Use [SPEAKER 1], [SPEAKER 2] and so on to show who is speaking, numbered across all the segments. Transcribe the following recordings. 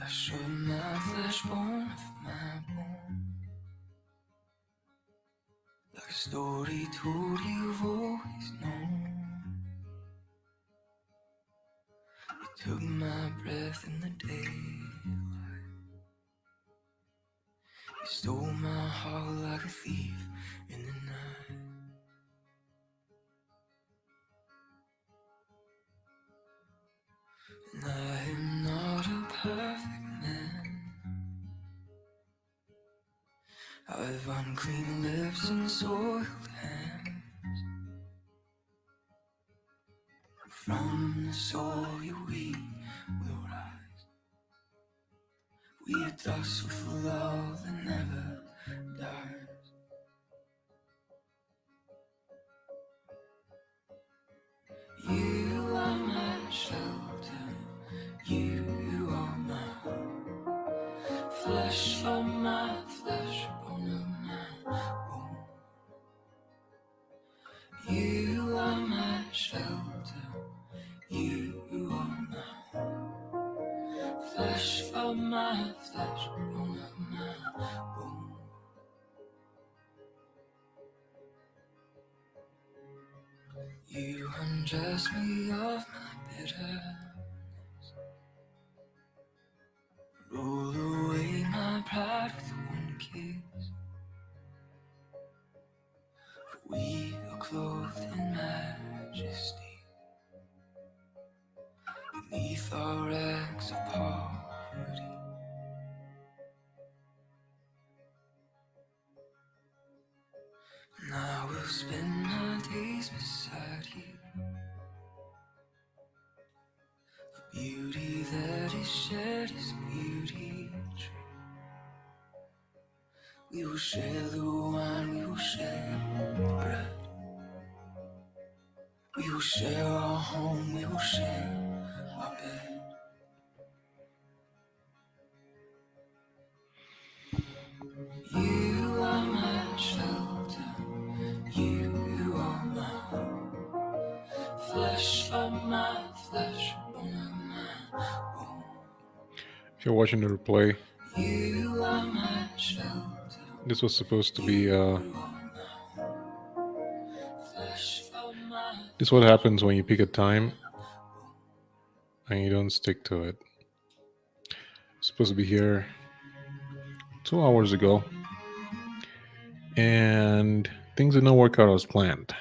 [SPEAKER 1] Flesh of my flesh, bone of my bone. Like a story told you've always known. You took my breath in the daylight. You stole my heart like a thief in the night. And I am not a perfect man. I've unclean lips and soiled hands. From the soil we will rise. We are dust with a love that never dies. You are my shelter. You are my hope. Flesh of my flesh, bone of my bone. You are my shelter. You are my hope. Flesh of my flesh, bone of my bone. You undress me of my bitterness. Roll away my pride with one kiss. For we are clothed in majesty. Beneath our rags of poverty. And I will spend my days beside you. For beauty that is shared is beauty true. We will share the wine, we will share the bread. We will share our home, we will share our bed. You are my shelter, you are my hope. Flesh of my flesh, bone of my bone. If you're watching the replay, you are my shelter. This was supposed to be this is what happens when you pick a time and you don't stick to it. It's supposed to be here 2 hours ago, and things did not work out as planned.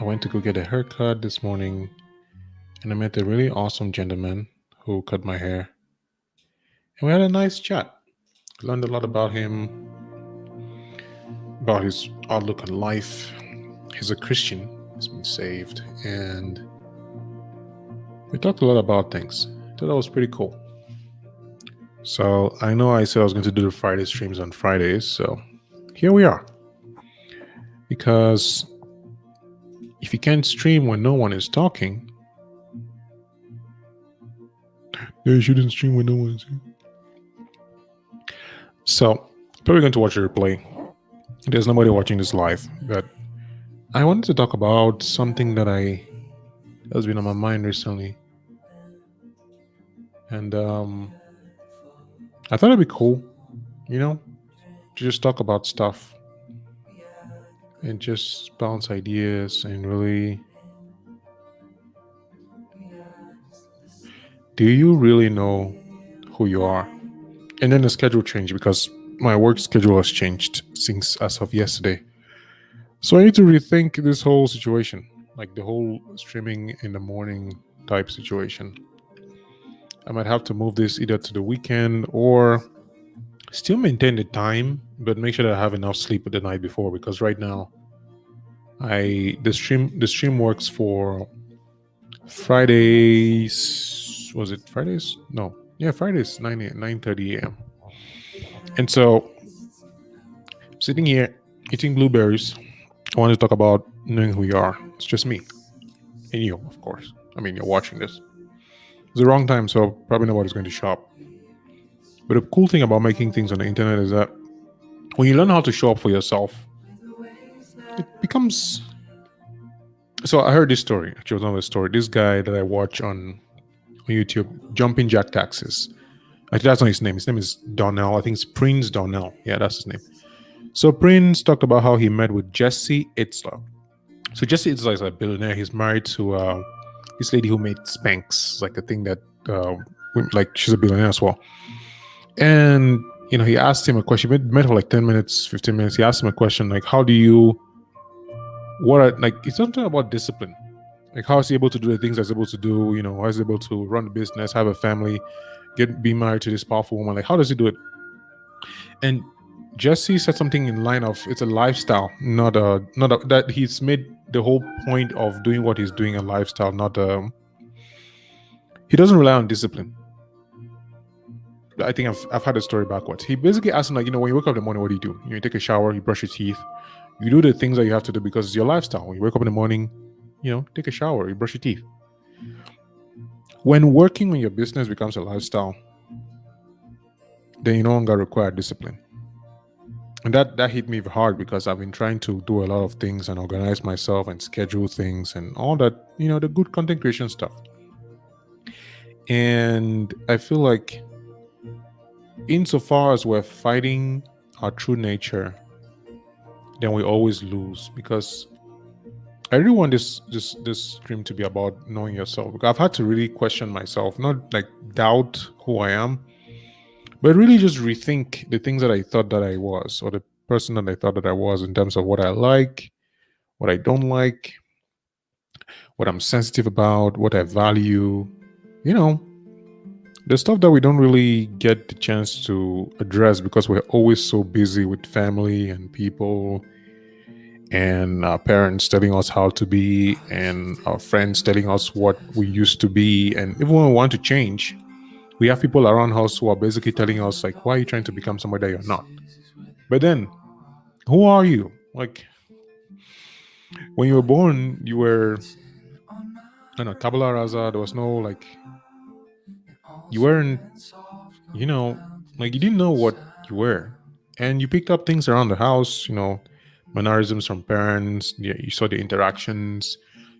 [SPEAKER 1] I went to go get a haircut this morning, and I met a really awesome gentleman who cut my hair. And we had a nice chat. I learned a lot about him, about his outlook on life. He's a Christian, he's been saved, and we talked a lot about things. I thought that was pretty cool. So I know I said I was going to do the Friday streams on Fridays, so here we are. Because if you can't stream when no one is talking, then you shouldn't stream when no one is here. So, probably going to watch a replay. There's nobody watching this live, but I wanted to talk about something that has been on my mind recently. And I thought it'd be cool, to just talk about stuff and just bounce ideas and really... Do you really know who you are? And then the schedule changed because my work schedule has changed since as of yesterday. So I need to rethink this whole situation, like the whole streaming in the morning type situation. I might have to move this either to the weekend or still maintain the time, but make sure that I have enough sleep the night before, because right now the stream works for Fridays. Was it Fridays? No. Yeah, Fridays, 9:30 a.m. And so, sitting here, eating blueberries, I want to talk about knowing who you are. It's just me. And you, of course. I mean, you're watching this. It's the wrong time, so probably nobody's going to shop. But the cool thing about making things on the internet is that when you learn how to show up for yourself, it becomes... So I heard this story. Actually, it was not a story. This guy that I watch on on YouTube, Jumping Jack Taxes. Actually, that's not his name. His name is Donnell. I think it's Prince Donnell. Yeah, that's his name. So Prince talked about how he met with Jesse Itzler. So Jesse Itzler is a billionaire. He's married to this lady who made Spanx, like a thing that, like she's a billionaire as well. And he asked him a question. He met for like 10 minutes, 15 minutes. He asked him a question like, how do you, it's something about discipline. Like, how is he able to do the things he's able to do? How is he able to run the business, have a family, be married to this powerful woman? Like, how does he do it? And Jesse said something in line of, it's a lifestyle, not that he's made the whole point of doing what he's doing a lifestyle, not he doesn't rely on discipline. I think I've had the story backwards. He basically asked him, like, when you wake up in the morning, what do you do? You take a shower, you brush your teeth, you do the things that you have to do because it's your lifestyle. When you wake up in the morning, take a shower, you brush your teeth. When working on your business becomes a lifestyle, then you no longer require discipline. And that hit me hard because I've been trying to do a lot of things and organize myself and schedule things and all that, the good content creation stuff. And I feel like insofar as we're fighting our true nature, then we always lose, because I really want this stream to be about knowing yourself. Because I've had to really question myself, not like doubt who I am, but really just rethink the things that I thought that I was, or the person that I thought that I was, in terms of what I like, what I don't like, what I'm sensitive about, what I value, the stuff that we don't really get the chance to address because we're always so busy with family and people and our parents telling us how to be and our friends telling us what we used to be. And even when we want to change, we have people around us who are basically telling us, like, why are you trying to become somebody that you're not? But then, who are you? Like, when you were born, you were, tabula rasa. There was no, like, you weren't, like, you didn't know what you were. And you picked up things around the house, mannerisms from parents. Yeah, you saw the interactions.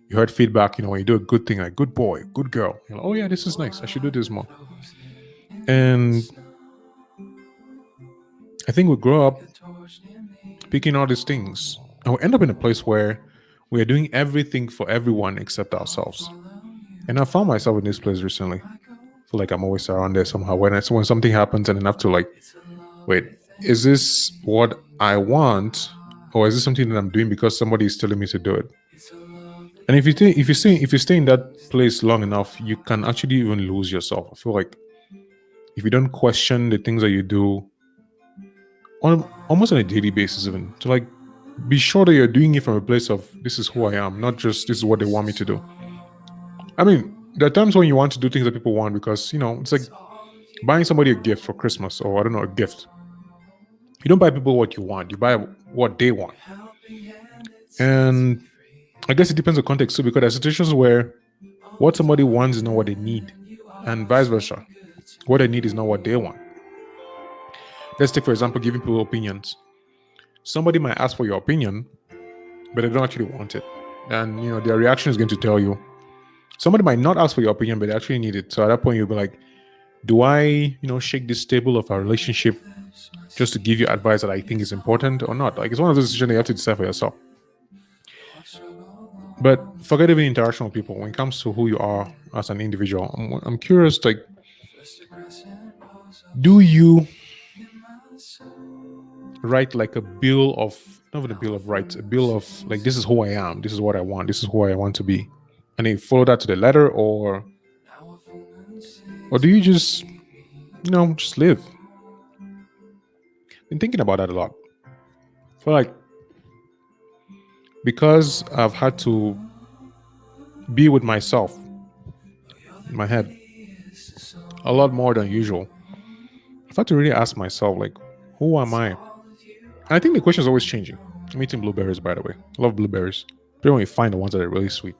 [SPEAKER 1] You heard feedback, when you do a good thing, like, good boy, good girl. Oh yeah, this is nice. I should do this more. And I think we grow up picking all these things, and we end up in a place where we are doing everything for everyone except ourselves. And I found myself in this place recently. I feel like I'm always around there somehow. When something happens and I have to, like, wait, is this what I want, or is this something that I'm doing because somebody is telling me to do it? And if you stay in that place long enough, you can actually even lose yourself. I feel like if you don't question the things that you do almost on a daily basis, even to, like, be sure that you're doing it from a place of, this is who I am, not just this is what they want me to do. I mean, there are times when you want to do things that people want because, it's like buying somebody a gift for Christmas, or I don't know, a gift. You don't buy people what you want, you buy what they want. And I guess it depends on context too, because there are situations where what somebody wants is not what they need, and vice versa. What they need is not what they want. Let's take, for example, giving people opinions. Somebody might ask for your opinion, but they don't actually want it. And, their reaction is going to tell you. Somebody might not ask for your opinion, but they actually need it. So at that point, you'll be like, do I, shake this table of our relationship just to give you advice that I think is important or not? Like, it's one of those decisions that you have to decide for yourself. But forget even interaction with people. When it comes to who you are as an individual, I'm curious, like, do you write like a bill of, not even a bill of rights, a bill of, like, this is who I am, this is what I want, this is who I want to be, and then you follow that to the letter, or do you just, just live? Been thinking about that a lot. I feel like because I've had to be with myself in my head a lot more than usual, I've had to really ask myself, like, who am I? And I think the question is always changing. I'm eating blueberries, by the way. I love blueberries. But when you find the ones that are really sweet,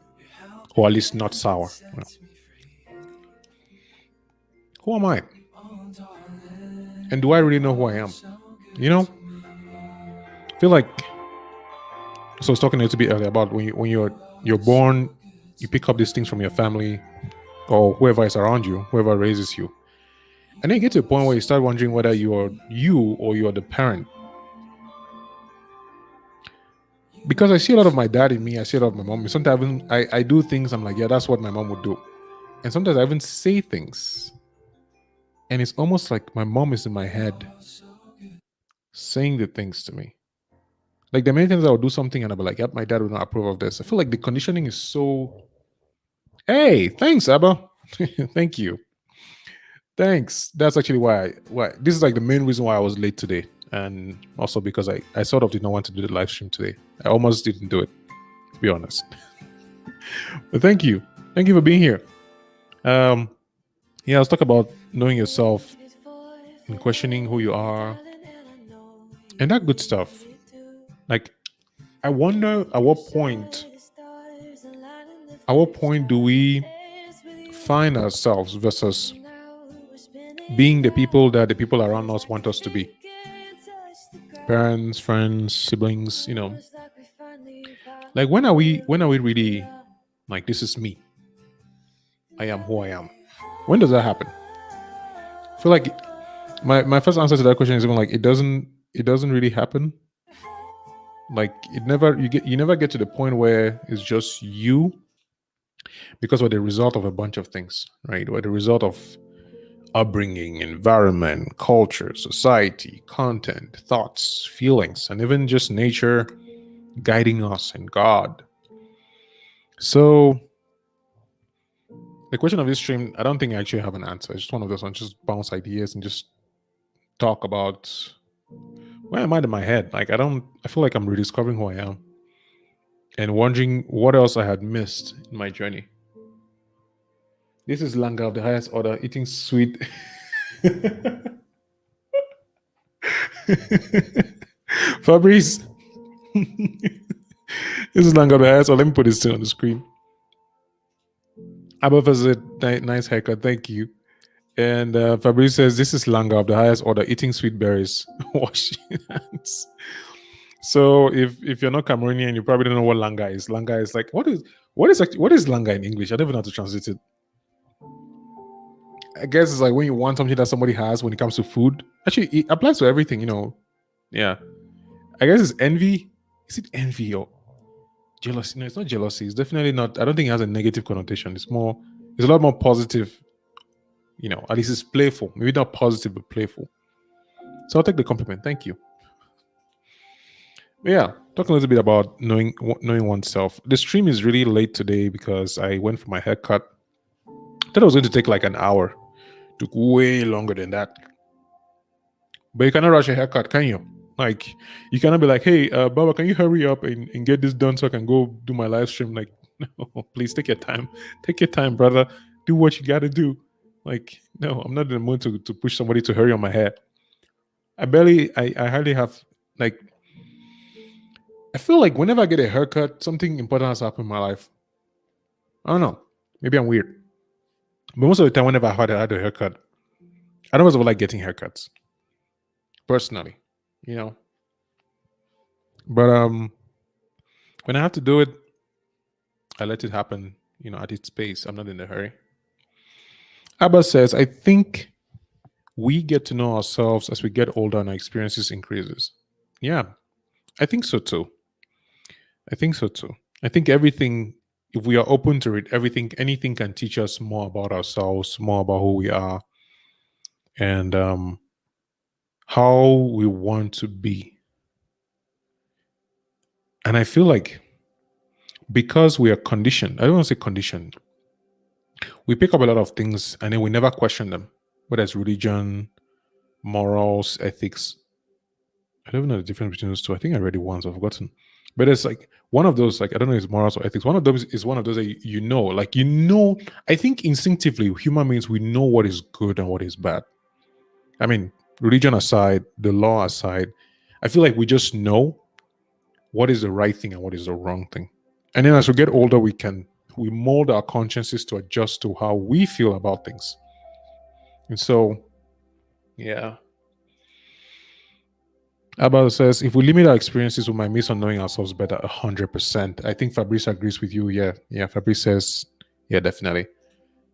[SPEAKER 1] or at least not sour. Who am I? And do I really know who I am? I feel like, so I was talking a little bit earlier about when you're born, you pick up these things from your family, or whoever is around you, whoever raises you. And then you get to a point where you start wondering whether you're you or you're the parent. Because I see a lot of my dad in me, I see a lot of my mom. Sometimes I do things, I'm like, yeah, that's what my mom would do. And sometimes I even say things. And it's almost like my mom is in my head saying the things to me. Like there are many times I would do something and I'll be like, yep, my dad would not approve of this. I feel like the conditioning is so. Hey, thanks, Abba. Thank you. Thanks. That's actually why this is like the main reason why I was late today. And also because I sort of did not want to do the live stream today. I almost didn't do it, to be honest. But thank you. Thank you for being here. Yeah, let's talk about knowing yourself and questioning who you are and that good stuff. Like, I wonder at what point do we find ourselves versus being the people that the people around us want us to be? Parents, friends, siblings, Like when are we really like, this is me? I am who I am. When does that happen? I feel like my first answer to that question is even like it doesn't really happen. Like you never get to the point where it's just you, because we're the result of a bunch of things, right? We're the result of upbringing, environment, culture, society, content, thoughts, feelings, and even just nature guiding us and God. So the question of this stream, I don't think I actually have an answer. It's just one of those ones, just bounce ideas and just talk about where am I in my head. Like I feel like I'm rediscovering who I am and wondering what else I had missed in my journey. This is Langa of the highest order, eating sweet. Fabrice. This is Langa of the highest order. Let me put this thing on the screen. Abba said, nice haircut, thank you. And Fabrice says, this is Langa of the highest order, eating sweet berries, washing hands. So if you're not Cameroonian, you probably don't know what Langa is. Langa is like, what is Langa in English? I don't even know how to translate it. I guess it's like when you want something that somebody has when it comes to food. Actually, it applies to everything, Yeah. I guess it's envy. Is it envy or jealousy? No, it's not jealousy. It's definitely not. I don't think it has a negative connotation. It's a lot more positive. At least it's playful. Maybe not positive, but playful. So I'll take the compliment. Thank you. Yeah, talking a little bit about knowing oneself. The stream is really late today because I went for my haircut. I thought it was going to take like an hour. Took way longer than that. But you cannot rush a haircut, can you? Like, you cannot be like, hey, Baba, can you hurry up and get this done so I can go do my live stream? Like, no, please take your time. Take your time, brother. Do what you got to do. Like, no, I'm not in the mood to push somebody to hurry on my hair. I hardly have, like, I feel like whenever I get a haircut, something important has happened in my life. I don't know. Maybe I'm weird. But most of the time, whenever I had a haircut, I don't always like getting haircuts. Personally, But when I have to do it, I let it happen, at its pace. I'm not in a hurry. Abba says, I think we get to know ourselves as we get older and our experiences increases. Yeah, I think so too. I think everything, if we are open to it, anything can teach us more about ourselves, more about who we are, and how we want to be. And I feel like because we are conditioned, I don't want to say conditioned, we pick up a lot of things and then we never question them, whether it's religion, morals, ethics. I don't know the difference between those two. I think I read it once, I've forgotten. But it's like one of those, like, I don't know if it's morals or ethics. One of those is one of those that I think instinctively, human beings, we know what is good and what is bad. I mean, religion aside, the law aside, I feel like we just know what is the right thing and what is the wrong thing. And then as we get older, we mold our consciences to adjust to how we feel about things. And so, yeah. Abba says, if we limit our experiences, we might miss on knowing ourselves better 100%. I think Fabrice agrees with you. Yeah. Fabrice says, yeah, definitely.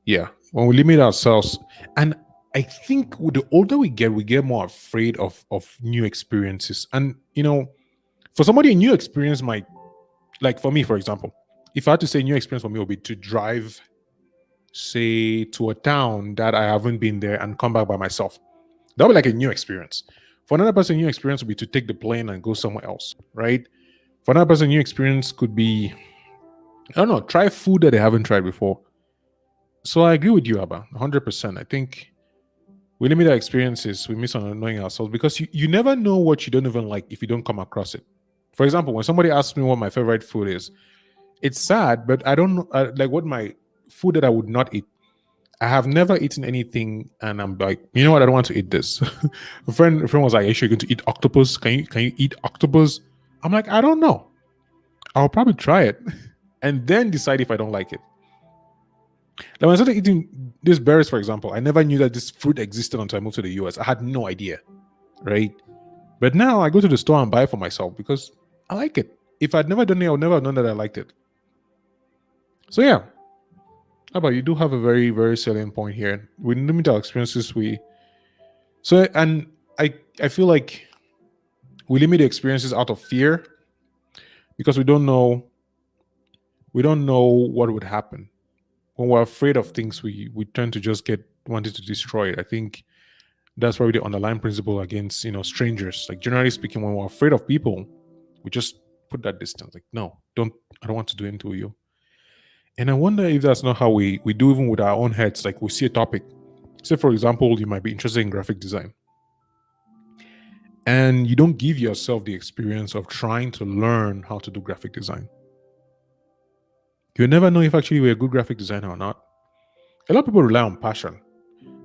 [SPEAKER 1] Yeah, when we limit ourselves, and I think the older we get more afraid of new experiences. And for somebody, a new experience might, like for me, for example, if I had to say new experience for me would be to drive, say, to a town that I haven't been there and come back by myself. That would be like a new experience. For another person, new experience would be to take the plane and go somewhere else, right? For another person, new experience could be, I don't know, try food that they haven't tried before. So I agree with you, Abba, 100%. I think we limit our experiences, we miss on knowing ourselves because you never know what you don't even like if you don't come across it. For example, when somebody asks me what my favorite food is, it's sad, but I don't know, like what my food that I would not eat. I have never eaten anything, and I'm like, you know what? I don't want to eat this. A friend was like, "Are you sure you're going to eat octopus? Can you eat octopus?" I'm like, I don't know. I'll probably try it, and then decide if I don't like it. Like when I started eating these berries, for example, I never knew that this fruit existed until I moved to the US. I had no idea, right? But now I go to the store and buy it for myself because I like it. If I'd never done it, I would never have known that I liked it. So yeah, how about you? Do have a very, very salient point here. We limit our experiences. And I feel like we limit the experiences out of fear because we don't know what would happen. When we're afraid of things, we tend to just get wanting to destroy it. I think that's probably the underlying principle against strangers. Like generally speaking, when we're afraid of people, we just put that distance. Like, no, I don't want to do anything to you. And I wonder if that's not how we do even with our own heads. Like we see a topic. Say for example, you might be interested in graphic design. And you don't give yourself the experience of trying to learn how to do graphic design. You never know if actually you're a good graphic designer or not. A lot of people rely on passion.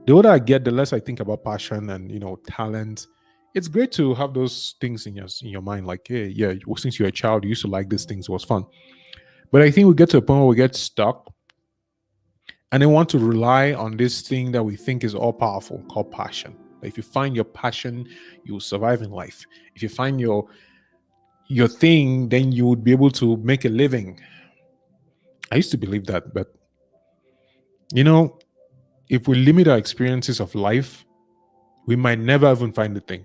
[SPEAKER 1] The older I get, the less I think about passion and talent. It's great to have those things in your mind, like, hey, yeah, since you're a child, you used to like these things, it was fun. But I think we get to a point where we get stuck and then want to rely on this thing that we think is all powerful called passion. If you find your passion, you will survive in life. If you find your thing, then you would be able to make a living. I used to believe that, but you know, if we limit our experiences of life, we might never even find the thing.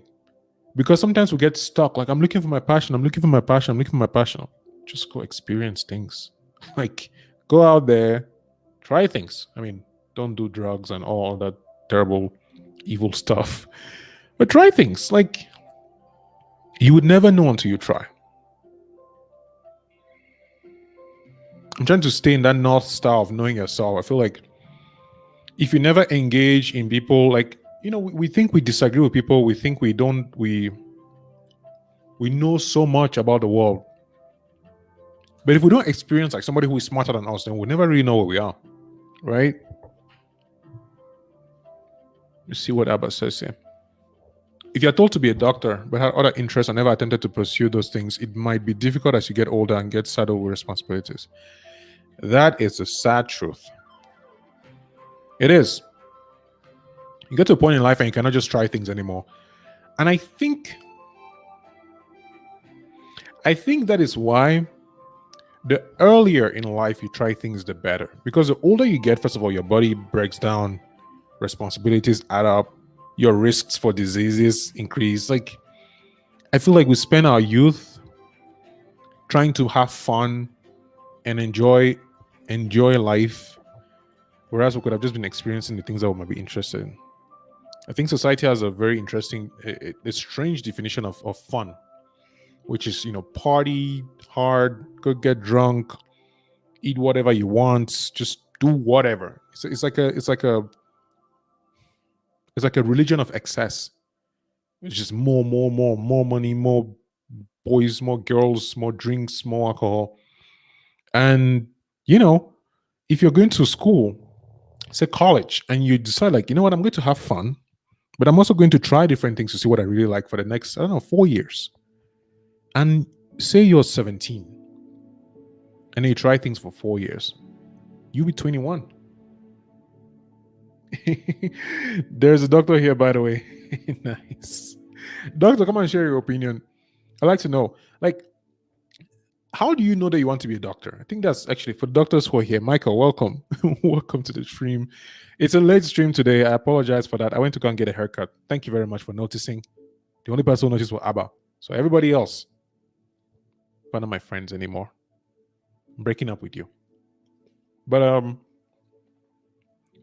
[SPEAKER 1] Because sometimes we get stuck. Like, I'm looking for my passion, I'm looking for my passion, I'm looking for my passion. Just go experience things. Like, go out there, try things. I mean, don't do drugs and all that terrible, evil stuff. But try things. Like, you would never know until you try. I'm trying to stay in that North Star of knowing yourself. I feel like if you never engage in people, like, we think we disagree with people. We think we don't, we know so much about the world. But if we don't experience like somebody who is smarter than us, then we'll never really know where we are. Right? Let's see what Abba says here. If you're told to be a doctor but had other interests and never attempted to pursue those things, it might be difficult as you get older and get saddled with responsibilities. That is the sad truth. It is. You get to a point in life and you cannot just try things anymore. And I think that is why the earlier in life you try things, the better. Because the older you get, first of all, your body breaks down, responsibilities add up, your risks for diseases increase. Like, I feel like we spend our youth trying to have fun and enjoy life, whereas we could have just been experiencing the things that we might be interested in. I think society has a very interesting, a strange definition of fun, which is party hard, go get drunk, eat whatever you want, just do whatever. It's like a religion of excess. It's just more money, more boys, more girls, more drinks, more alcohol. And if you're going to school, say college, and you decide like, you know what, I'm going to have fun, but I'm also going to try different things to see what I really like for the next, I don't know, 4 years. And say you're 17 and you try things for 4 years, you'll be 21. There's a doctor here, by the way. Nice. Doctor, come and share your opinion. I'd like to know, like, How do you know that you want to be a doctor? I think that's actually for doctors who are here. Michael, welcome. Welcome to the stream. It's a late stream today. I apologize for that. I went to go and get a haircut. Thank you very much for noticing. The only person who noticed was Abba. So everybody else, one of my friends anymore. I'm breaking up with you. But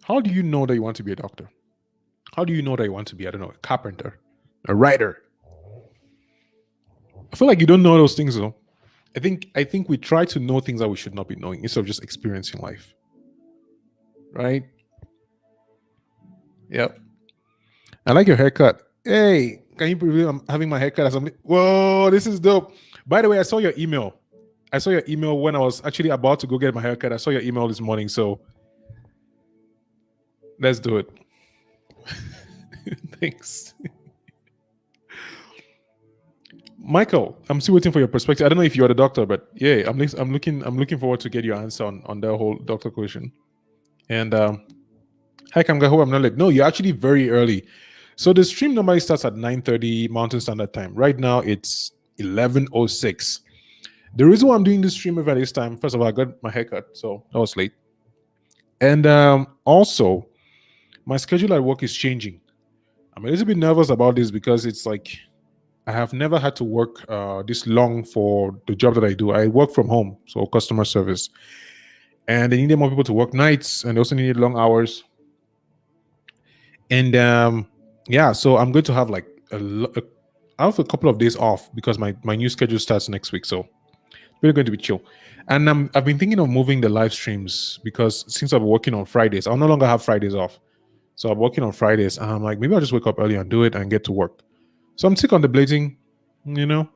[SPEAKER 1] how do you know that you want to be a doctor? How do you know that you want to be, I don't know, a carpenter, a writer? I feel like you don't know those things though. I think we try to know things that we should not be knowing instead of just experiencing life. Right? Yep. I like your haircut. Hey, can you believe I'm having my haircut as something? Whoa, this is dope. By the way, I saw your email. I saw your email when I was actually about to go get my haircut. I saw your email this morning, so let's do it. Thanks. Michael, I'm still waiting for your perspective. I don't know if you're the doctor, but yeah, I'm looking forward to get your answer on the whole doctor question. And hi Kamga, hope I'm not late. No, you're actually very early. So the stream normally starts at 9:30 Mountain Standard Time. Right now it's 11:06. The reason why I'm doing this stream at this time, first of all, I got my haircut, so I was late. And also, my schedule at work is changing. I'm a little bit nervous about this because it's like I have never had to work this long for the job that I do. I work from home, so customer service. And they needed more people to work nights, and they also needed long hours. And yeah, so I'm going to have like I have a couple of days off because my new schedule starts next week. So we're going to be chill. And I've been thinking of moving the live streams because since I'm working on Fridays, I'll no longer have Fridays off. So I'm working on Fridays, and I'm like, maybe I'll just wake up early and do it and get to work. So I'm sick on the blazing, you know.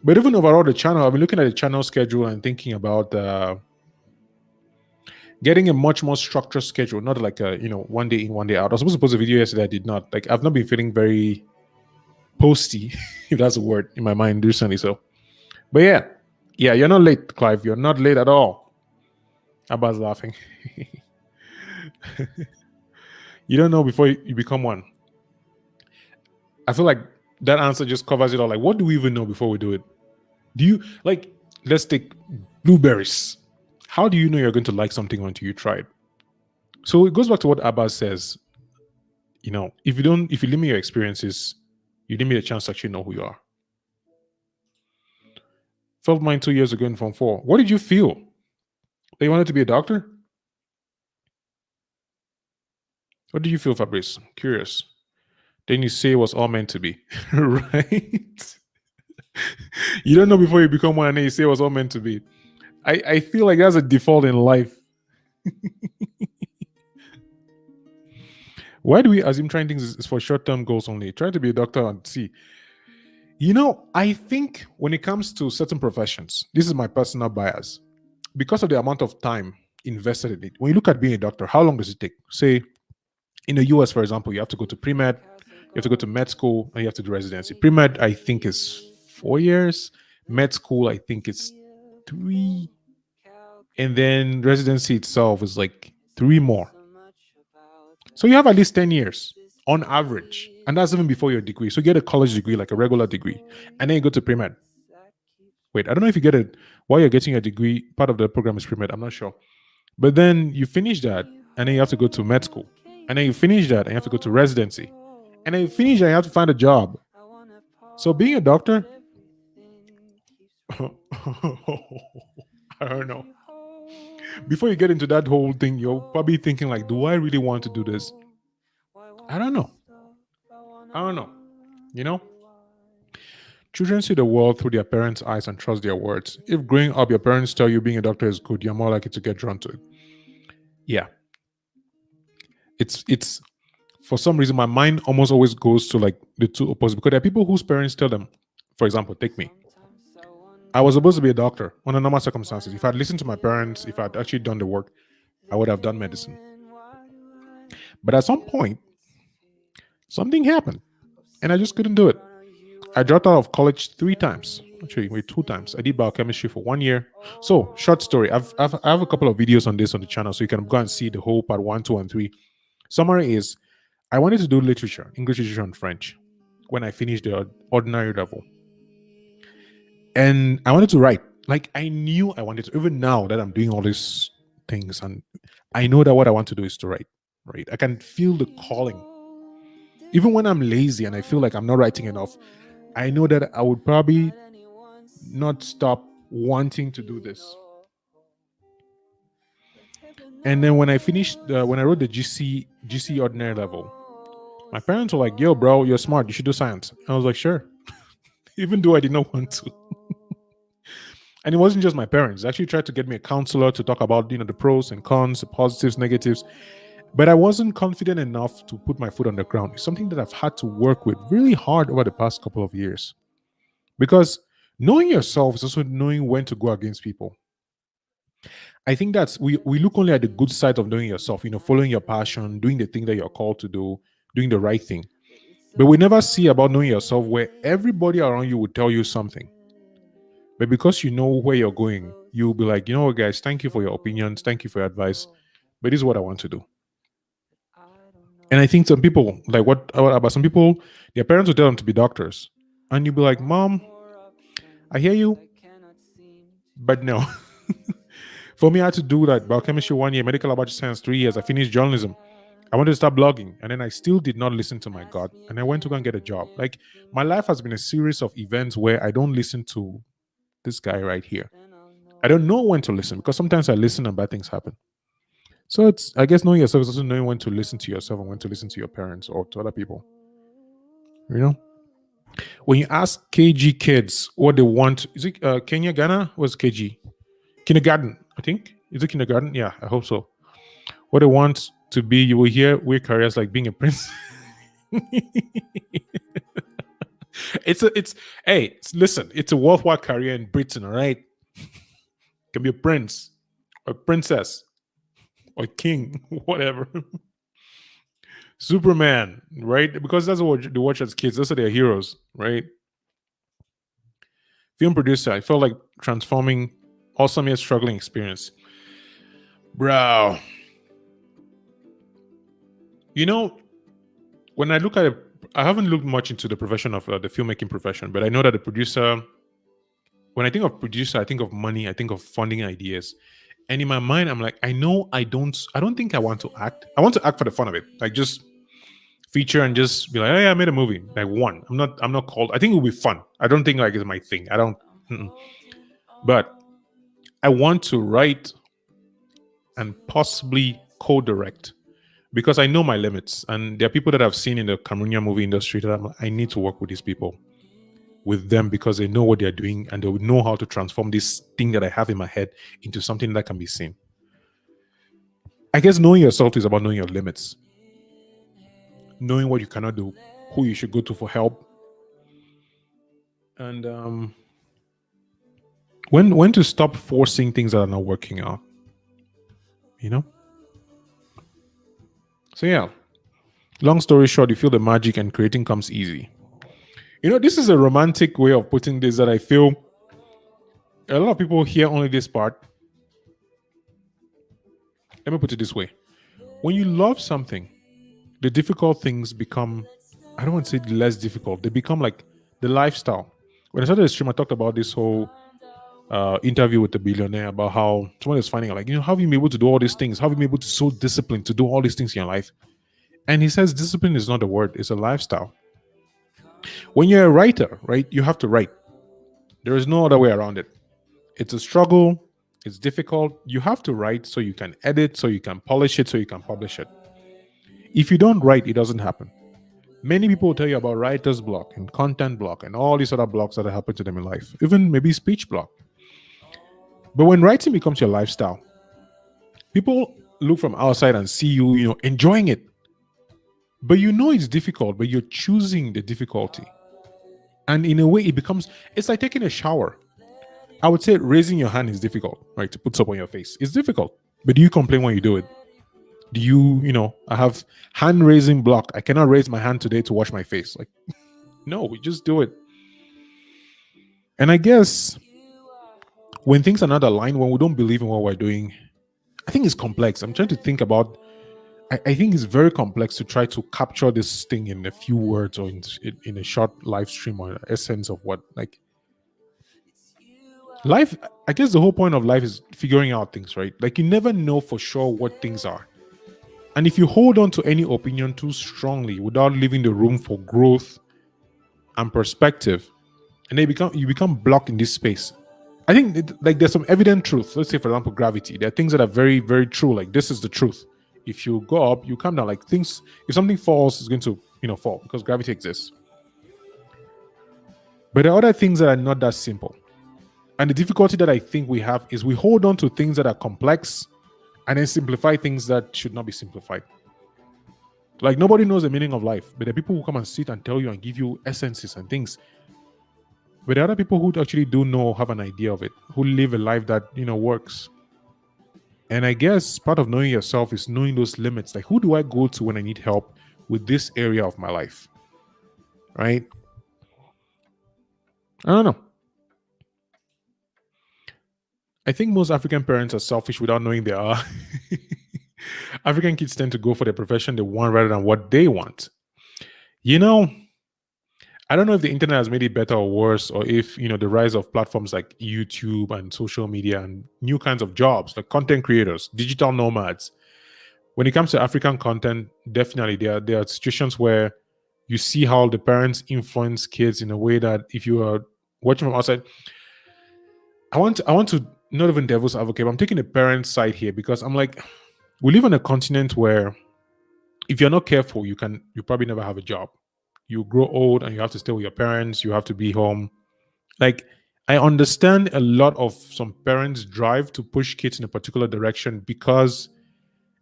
[SPEAKER 1] But even overall, the channel, I've been looking at the channel schedule and thinking about getting a much more structured schedule, not like a, one day in, one day out. I was supposed to post a video yesterday, I did not. Like, I've not been feeling very posty, if that's a word, in my mind recently. So, but yeah, you're not late, Clive. You're not late at all. Abba's laughing. You don't know before you become one. I feel like that answer just covers it all. Like, what do we even know before we do it? Do you, like, let's take blueberries. How do you know you're going to like something until you try it? So it goes back to what Abba says. If you limit your experiences, you limit a chance to actually know who you are. Felt mine 2 years ago in Form 4. What did you feel? That you wanted to be a doctor? What did you feel, Fabrice? Curious. Then you say it was all meant to be, right? You don't know before you become one, and then you say it was all meant to be. I feel like that's a default in life. Why do we assume trying things is for short-term goals only? Try to be a doctor and see. I think when it comes to certain professions, this is my personal bias. Because of the amount of time invested in it, when you look at being a doctor, how long does it take? Say, in the US, for example, you have to go to pre-med, you have to go to med school, and you have to do residency. Pre-med, I think, is 4 years. Med school, I think, is 3. And then residency itself is like 3 more. So you have at least 10 years on average. And that's even before your degree. So you get a college degree, like a regular degree, and then you go to pre-med. Wait, I don't know if you get it while you're getting a degree. Part of the program is pre-med. I'm not sure. But then you finish that, and then you have to go to med school. And then you finish that, and you have to go to residency. And then you finish that, and you have to find a job. So being a doctor, I don't know. Before you get into that whole thing, you're probably thinking like, do I really want to do this? I don't know. Children see the world through their parents' eyes and trust their words. If growing up your parents tell you being a doctor is good, you're more likely to get drawn to it. Yeah. It's for some reason my mind almost always goes to like the two opposite, because there are people whose parents tell them, for example, take me. I was supposed to be a doctor under normal circumstances. If I'd listened to my parents, if I'd actually done the work, I would have done medicine. But at some point, something happened and I just couldn't do it. I dropped out of college 3 times. Actually, wait, 2 times. I did biochemistry for 1 year. So, short story. I have a couple of videos on this on the channel, so you can go and see the whole part 1, 2, and 3. Summary is, I wanted to do literature, English literature and French, when I finished the ordinary level. And I wanted to write. Like I knew I wanted to, even now that I'm doing all these things and I know that what I want to do is to write, right? I can feel the calling. Even when I'm lazy and I feel like I'm not writing enough, I know that I would probably not stop wanting to do this. And then when I finished, when I wrote the GC ordinary level, my parents were like, "Yo, bro, you're smart. You should do science." And I was like, "Sure," even though I did not want to. And it wasn't just my parents. They actually tried to get me a counselor to talk about, the pros and cons, the positives, negatives. But I wasn't confident enough to put my foot on the ground. It's something that I've had to work with really hard over the past couple of years. Because knowing yourself is also knowing when to go against people. I think that's we look only at the good side of knowing yourself, following your passion, doing the thing that you're called to do, doing the right thing. But we never see about knowing yourself where everybody around you will tell you something. But because you know where you're going, you'll be like, you know what, guys, thank you for your opinions, thank you for your advice. But this is what I want to do. And I think some people, like what about some people, their parents will tell them to be doctors. And you'll be like, Mom, I hear you, but no. For me, I had to do that biochemistry 1 year, medical laboratory science 3 years. I finished journalism. I wanted to start blogging, and then I still did not listen to my gut, and I went to go and get a job. Like my life has been a series of events where I don't listen to this guy right here. I don't know when to listen because sometimes I listen and bad things happen. So it's, I guess, knowing yourself is also knowing when to listen to yourself and when to listen to your parents or to other people. You know, when you ask KG kids what they want, is it Kenya, Ghana? What's KG? Kindergarten, I think. Is it kindergarten? Yeah, I hope so. What they want to be, you will hear weird careers like being a prince. Listen, it's a worthwhile career in Britain, all right? Can be a prince, or a princess, or king, whatever. Superman, right? Because that's what they watch as kids. Those are their heroes, right? Film producer, I felt like transforming awesome yet struggling experience. Bro. When I look at it, I haven't looked much into the profession of the filmmaking profession, but I know that the producer, when I think of producer, I think of money, I think of funding ideas. And in my mind, I'm like, I don't think I want to act. I want to act for the fun of it. Like just feature and just be like, oh yeah, I made a movie. Like one. I'm not called. I think it will be fun. I don't think like it's my thing. I don't but I want to write and possibly co-direct because I know my limits. And there are people that I've seen in the Cameroonian movie industry that I need to work with these people, with them, because they know what they're doing and they will know how to transform this thing that I have in my head into something that can be seen. I guess knowing yourself is about knowing your limits, knowing what you cannot do, who you should go to for help, and when to stop forcing things that are not working out. You know. So yeah. Long story short, you feel the magic and creating comes easy. This is a romantic way of putting this that I feel a lot of people hear only this part. Let me put it this way. When you love something, the difficult things become, I don't want to say less difficult, they become like the lifestyle. When I started the stream, I talked about this whole interview with the billionaire about how someone is finding out, like, how have you been able to do all these things? How have you been able to so disciplined to do all these things in your life? And he says discipline is not a word, it's a lifestyle. When you're a writer, right, you have to write. There is no other way around it. It's a struggle. It's difficult. You have to write so you can edit, so you can polish it, so you can publish it. If you don't write, it doesn't happen. Many people will tell you about writer's block and content block and all these other blocks that happen to them in life, even maybe speech block. But when writing becomes your lifestyle, people look from outside and see you, enjoying it. But it's difficult, but you're choosing the difficulty. And in a way, it's like taking a shower. I would say raising your hand is difficult, right? To put soap on your face. It's difficult. But do you complain when you do it? Do you, I have hand raising block. I cannot raise my hand today to wash my face. Like, no, we just do it. And I guess when things are not aligned, when we don't believe in what we're doing, I think it's complex. I'm trying to think about, I think it's very complex to try to capture this thing in a few words or in a short live stream or essence of what, like, Life, I guess the whole point of life is figuring out things, right? Like you never know for sure what things are. And if you hold on to any opinion too strongly without leaving the room for growth and perspective, and you become blocked in this space. I think like there's some evident truth. Let's say, for example, gravity. There are things that are very, very true. Like this is the truth. If you go up, you come down. Like things, if something falls, it's going to fall because gravity exists. But there are other things that are not that simple. And the difficulty that I think we have is we hold on to things that are complex and then simplify things that should not be simplified. Like nobody knows the meaning of life, but there are people who come and sit and tell you and give you essences and things. But there are other people who actually do know, have an idea of it, who live a life that works. And I guess part of knowing yourself is knowing those limits. Like, who do I go to when I need help with this area of my life? Right? I don't know. I think most African parents are selfish without knowing they are. African kids tend to go for the profession they want rather than what they want. I don't know if the internet has made it better or worse, or if the rise of platforms like YouTube and social media and new kinds of jobs like content creators, digital nomads. When it comes to African content, definitely there are situations where you see how the parents influence kids in a way that if you are watching from outside, I want to not even devil's advocate, but I'm taking the parents' side here because I'm like, we live on a continent where if you're not careful, you probably never have a job. You grow old and you have to stay with your parents. You have to be home. Like, I understand a lot of some parents' drive to push kids in a particular direction because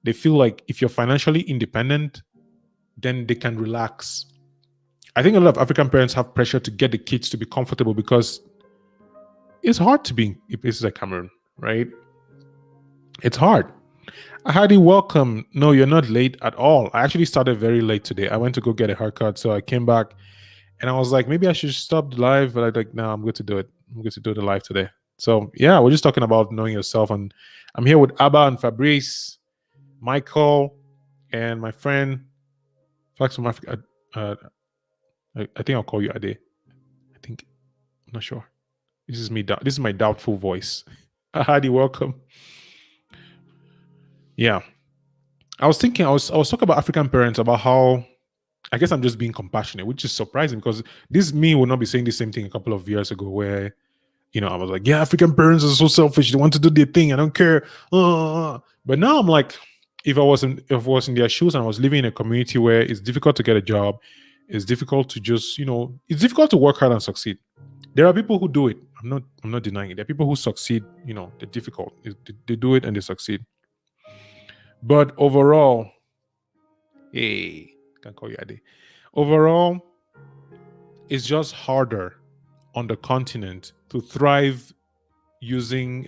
[SPEAKER 1] they feel like if you're financially independent, then they can relax. I think a lot of African parents have pressure to get the kids to be comfortable because it's hard to be in places like Cameroon, right? It's hard. Heidi, welcome. No, you're not late at all. I actually started very late today. I went to go get a haircut, so I came back and I was like, maybe I should stop the live, but I like, no, I'm good to do it. I'm good to do the live today. So yeah, we're just talking about knowing yourself, and I'm here with Abba and Fabrice, Michael, and my friend Flax from Africa. I think I'll call you Ade. I'm not sure. This is me. This is my doubtful voice. Heidi, welcome. Yeah. I was thinking, I was talking about African parents, about how I guess I'm just being compassionate, which is surprising because this me would not be saying the same thing a couple of years ago where, I was like, yeah, African parents are so selfish. They want to do their thing. I don't care. But now I'm like, if I was in their shoes and I was living in a community where it's difficult to get a job, it's difficult to just, it's difficult to work hard and succeed. There are people who do it. I'm not denying it. There are people who succeed, they're difficult. They do it and they succeed. But overall, hey, can call you Ade. Overall, it's just harder on the continent to thrive using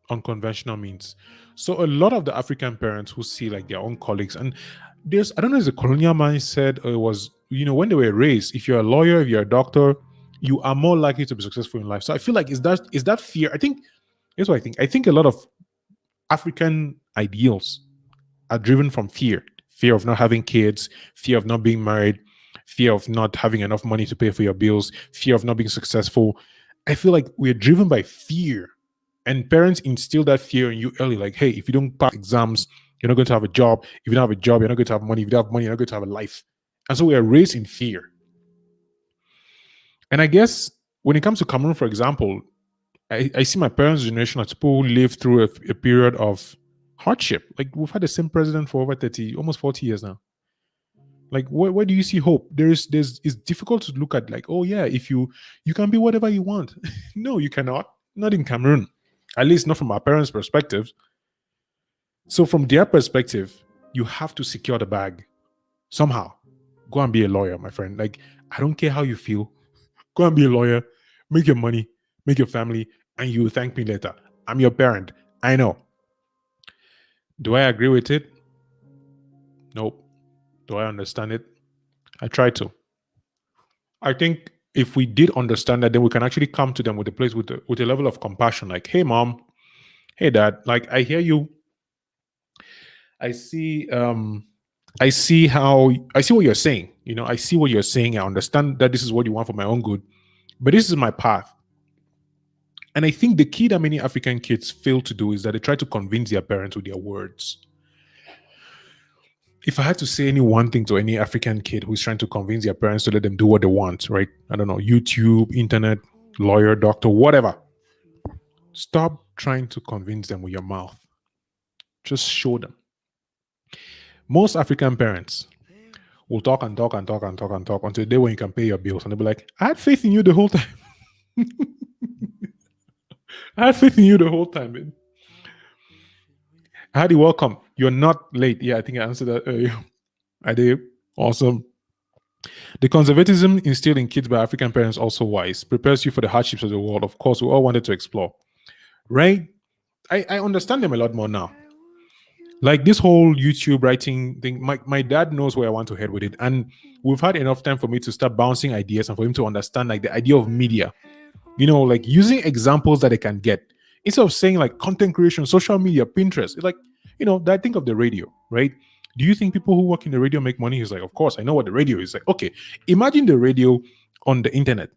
[SPEAKER 1] unconventional means. So a lot of the African parents who see like their own colleagues, and I don't know if it's a colonial mindset or it was, when they were raised, if you're a lawyer, if you're a doctor, you are more likely to be successful in life. So I feel like is that fear? I think here's what I think. I think a lot of African ideals are driven from fear of not having kids, fear of not being married, fear of not having enough money to pay for your bills, fear of not being successful. I feel like we're driven by fear, and parents instill that fear in you early. Like, hey, if you don't pass exams, you're not going to have a job. If you don't have a job, you're not going to have money. If you don't have money, you're not going to have a life. And so we are raised in fear. And I guess when it comes to Cameroon, for example, I see my parents' generation as people who lived through a period of hardship. Like we've had the same president for over 30, almost 40 years now. Like where do you see hope? There's it's difficult to look at like, oh yeah, if you can be whatever you want. No, you cannot. Not in Cameroon. At least not from our parents' perspective. So from their perspective, you have to secure the bag somehow. Go and be a lawyer, my friend. Like, I don't care how you feel. Go and be a lawyer, make your money, make your family, and you will thank me later. I'm your parent. I know. Do I agree with it? Nope. Do I understand it? I try to. I think if we did understand that, then we can actually come to them with a level of compassion. Like, hey, mom, hey, dad. Like, I hear you. I see. I see what you're saying. I see what you're saying. I understand that this is what you want for my own good, but this is my path. And I think the key that many African kids fail to do is that they try to convince their parents with their words. If I had to say any one thing to any African kid who's trying to convince their parents to let them do what they want, right? I don't know, YouTube, internet, lawyer, doctor, whatever. Stop trying to convince them with your mouth. Just show them. Most African parents will talk and talk and talk and talk and talk until the day when you can pay your bills. And they'll be like, I had faith in you the whole time. I had faith in you the whole time, man. Hadi, welcome. You're not late. Yeah, I think I answered that earlier. I did. Awesome. The conservatism instilled in kids by African parents also wise, prepares you for the hardships of the world. Of course, we all wanted to explore. Right? I understand them a lot more now. Like this whole YouTube writing thing, my dad knows where I want to head with it. And we've had enough time for me to start bouncing ideas and for him to understand like the idea of media. You know, like using examples that they can get. Instead of saying like content creation, social media, Pinterest. It's like, you know, I think of the radio, right? Do you think people who work in the radio make money? He's like, of course, I know what the radio is. Like, okay, imagine the radio on the internet.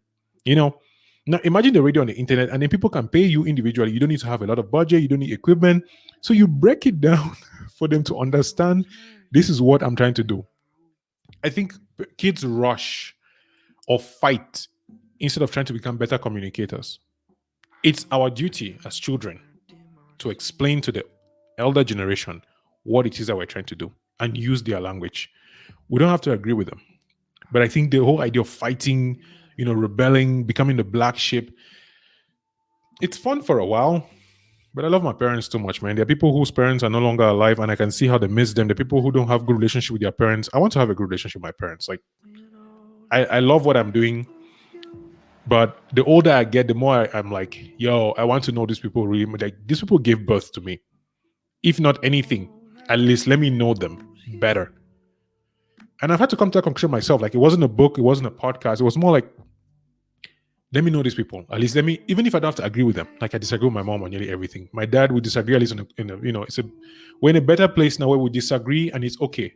[SPEAKER 1] You know, now imagine the radio on the internet, and then people can pay you individually. You don't need to have a lot of budget. You don't need equipment. So you break it down for them to understand this is what I'm trying to do. I think kids rush or fight instead of trying to become better communicators. It's our duty as children to explain to the elder generation what it is that we're trying to do and use their language. We don't have to agree with them. But I think the whole idea of fighting, you know, rebelling, becoming the black sheep, it's fun for a while. But I love my parents too much, man. There are people whose parents are no longer alive and I can see how they miss them. The people who don't have good relationship with their parents. I want to have a good relationship with my parents. Like, I love what I'm doing. But the older I get, the more I'm like, yo, I want to know these people really. Like, these people gave birth to me. If not anything, at least let me know them better. And I've had to come to that conclusion myself. Like, it wasn't a book, it wasn't a podcast. It was more like, let me know these people. At least let me, even if I don't have to agree with them. Like, I disagree with my mom on nearly everything. My dad would disagree at least you know, we're in a better place now where we disagree and it's okay.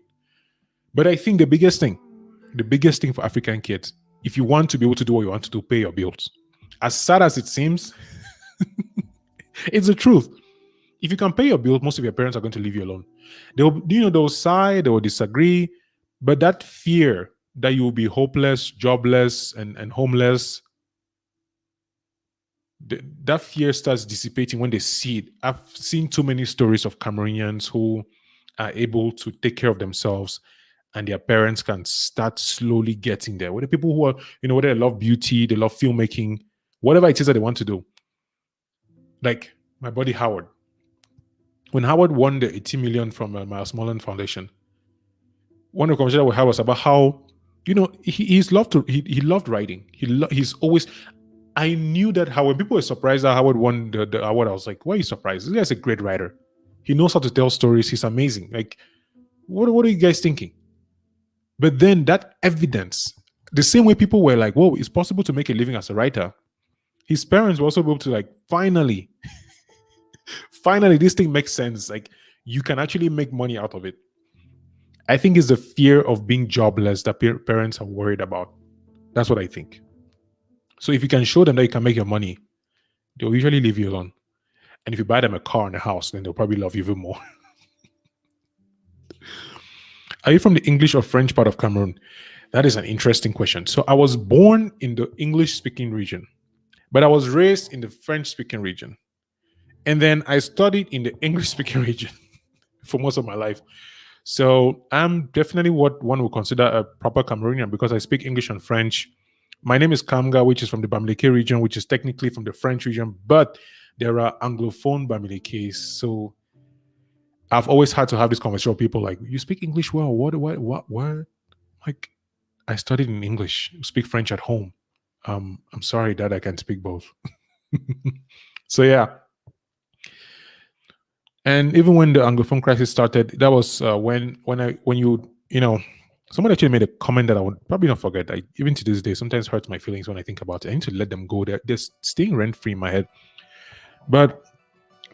[SPEAKER 1] But I think the biggest thing for African kids, if you want to be able to do what you want to do, pay your bills. As sad as it seems, it's the truth. If you can pay your bills, most of your parents are going to leave you alone. They'll sigh, they will disagree, but that fear that you will be hopeless, jobless, and homeless, that fear starts dissipating when they see it. I've seen too many stories of Cameroonians who are able to take care of themselves and their parents can start slowly getting there. Whether people who are, you know, whether they love beauty, they love filmmaking, whatever it is that they want to do. Like my buddy Howard. When Howard won the 80 million from Miles Mullen Foundation, one of the conversations we had was about how, you know, he loved writing. He's always. I knew that when people were surprised that Howard won the award, I was like, why are you surprised? This guy's a great writer. He knows how to tell stories. He's amazing. Like, what are you guys thinking? But then that evidence, the same way people were like, whoa, it's possible to make a living as a writer. His parents were also able to like, finally, this thing makes sense. Like, you can actually make money out of it. I think it's the fear of being jobless that parents are worried about. That's what I think. So if you can show them that you can make your money, they'll usually leave you alone. And if you buy them a car and a house, then they'll probably love you even more. Are you from the English or French part of Cameroon? That is an interesting question. So I was born in the English-speaking region, but I was raised in the French-speaking region. And then I studied in the English-speaking region for most of my life. So I'm definitely what one would consider a proper Cameroonian because I speak English and French. My name is Kamga, which is from the Bamileke region, which is technically from the French region, but there are Anglophone Bamilekes. So I've always had to have this conversation with people like, you speak English well? What? Like, I studied in English, speak French at home. I'm sorry that I can't speak both. So yeah. And even when the Anglophone crisis started, that was when you know, somebody actually made a comment that I would probably not forget. Even to this day, sometimes hurts my feelings when I think about it. I need to let them go. They're staying rent-free in my head. But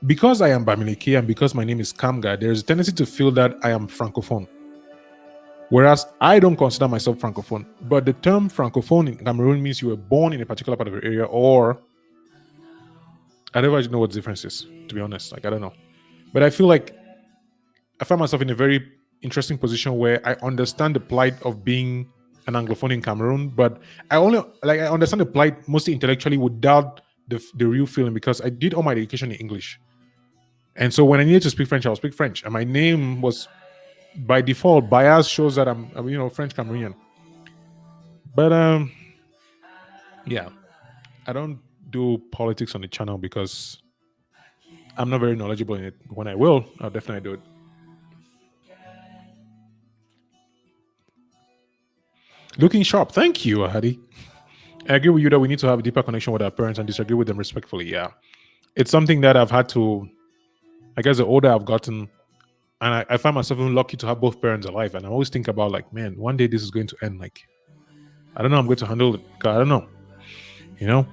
[SPEAKER 1] because I am Bamileke and because my name is Kamga, there's a tendency to feel that I am Francophone. Whereas I don't consider myself Francophone. But the term Francophone in Cameroon means you were born in a particular part of the area or I never know what the difference is, to be honest. Like, I don't know. But I feel like I find myself in a very interesting position where I understand the plight of being an Anglophone in Cameroon, but I understand the plight mostly intellectually without the real feeling, because I did all my education in English. And so when I needed to speak French, I'll speak French. And my name was by default bias shows that I'm French Cameroonian. But yeah, I don't do politics on the channel because I'm not very knowledgeable in it. When I will, I'll definitely do it. Looking sharp. Thank you, Hadi. I agree with you that we need to have a deeper connection with our parents and disagree with them respectfully. Yeah. It's something that I've had to, I guess the older I've gotten, and I find myself even lucky to have both parents alive. And I always think about, like, man, one day this is going to end. Like, I don't know, I'm going to handle it. I don't know. You know?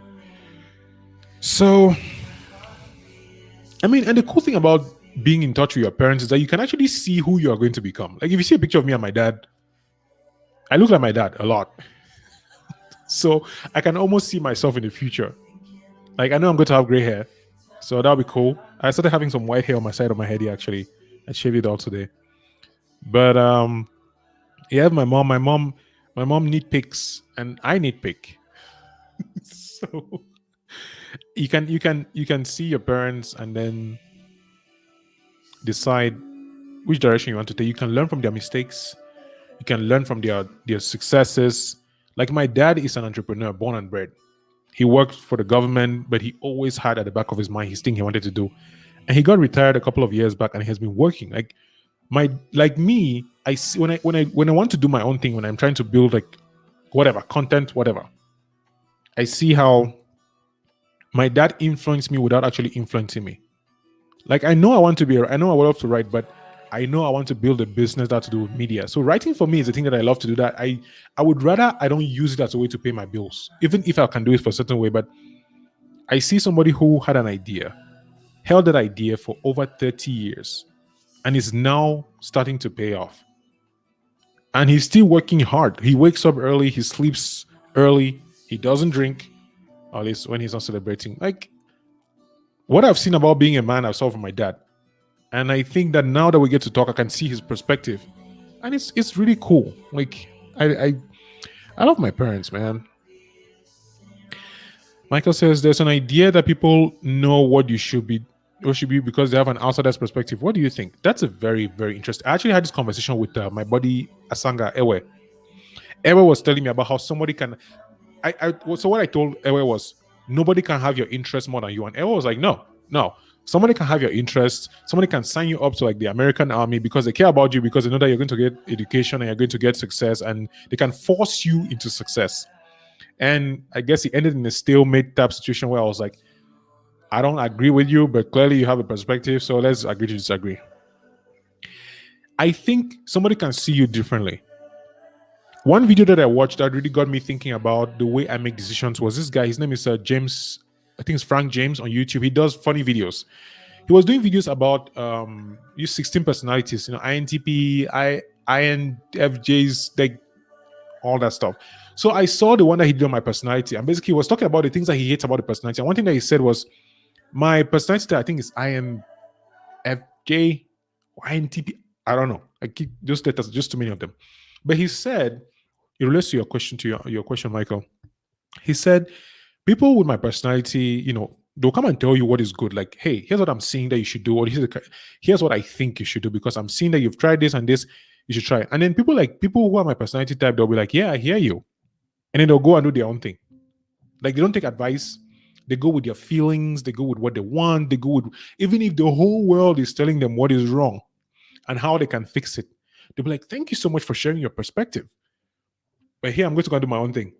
[SPEAKER 1] So, I mean, and the cool thing about being in touch with your parents is that you can actually see who you are going to become. Like, if you see a picture of me and my dad, I look like my dad a lot. So I can almost see myself in the future. Like, I know I'm going to have gray hair, so that'll be cool. I started having some white hair on my side of my head here, actually. I shaved it all today. But yeah, my mom nitpicks and I nitpick. So you can see your parents and then decide which direction you want to take. You can learn from their mistakes. You can learn from their successes. Like, my dad is an entrepreneur, born and bred. He worked for the government, but he always had at the back of his mind his thing he wanted to do. And he got retired a couple of years back, and he has been working. Like me, I see when I want to do my own thing, when I'm trying to build, like, whatever content, whatever, I see how my dad influenced me without actually influencing me. Like, I know I would love to write, but I know I want to build a business that to do with media. So writing for me is a thing that I love to do. That I would rather I don't use it as a way to pay my bills, even if I can do it for a certain way. But I see somebody who had an idea, held that idea for over 30 years, and is now starting to pay off. And he's still working hard. He wakes up early, he sleeps early, he doesn't drink, at least when he's not celebrating. Like, what I've seen about being a man, I saw from my dad. And I think that now that we get to talk, I can see his perspective. And it's really cool. Like, I love my parents, man. Michael says there's an idea that people know what you should be or should be because they have an outsider's perspective. What do you think? That's a very, very interesting. I actually had this conversation with my buddy Asanga Ewe. Ewe was telling me about how somebody can. So what I told Ewe was, nobody can have your interest more than you. And Ewe was like, no. Somebody can have your interest. Somebody can sign you up to, like, the American army because they care about you, because they know that you're going to get education and you're going to get success, and they can force you into success. And I guess it ended in a stalemate type situation where I was like, I don't agree with you, but clearly you have a perspective, so let's agree to disagree. I think somebody can see you differently. One video that I watched that really got me thinking about the way I make decisions was this guy. His name is James. I think it's Frank James on YouTube. He does funny videos. He was doing videos about these 16 personalities, INTP, INFJs, like all that stuff. So I saw the one that he did on my personality, and basically he was talking about the things that he hates about the personality. And one thing that he said was, my personality, I think, is INFJ, INTP. I don't know. I keep those letters, just too many of them. But he said, it relates to your question, Michael. He said, people with my personality, they'll come and tell you what is good. Like, hey, here's what I'm seeing that you should do, or here's what I think you should do, because I'm seeing that you've tried this and this, you should try. And then people who are my personality type, they'll be like, yeah, I hear you. And then they'll go and do their own thing. Like, they don't take advice. They go with their feelings. They go with what they want. They go with, even if the whole world is telling them what is wrong and how they can fix it, they'll be like, thank you so much for sharing your perspective, but here I'm going to go and do my own thing.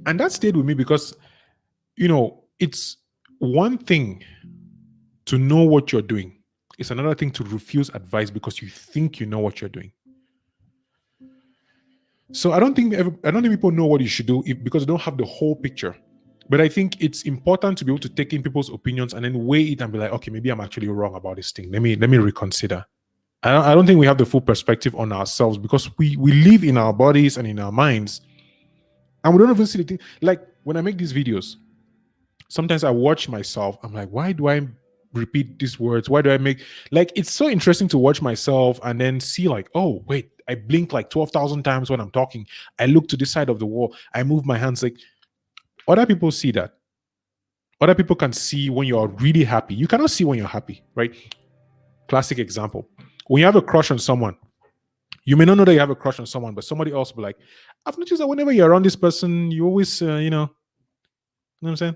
[SPEAKER 1] And that stayed with me because, it's one thing to know what you're doing. It's another thing to refuse advice because you think you know what you're doing. So I don't think people know what you should do because they don't have the whole picture. But I think it's important to be able to take in people's opinions and then weigh it and be like, okay, maybe I'm actually wrong about this thing. Let me reconsider. I don't think we have the full perspective on ourselves because we live in our bodies and in our minds, and we don't even see the thing. Like, when I make these videos, Sometimes I watch myself. I'm like, why do I repeat these words? Why do I make like it's so interesting to watch myself and then see like, oh wait, I blink like 12,000 times when I'm talking. I look to this side of the wall. I move my hands. Like other people see that. Other people can see when you're really happy. You cannot see when you're happy, right? Classic example. When you have a crush on someone, you may not know that you have a crush on someone, but somebody else will be like, I've noticed that whenever you're around this person, you always, you know what I'm saying?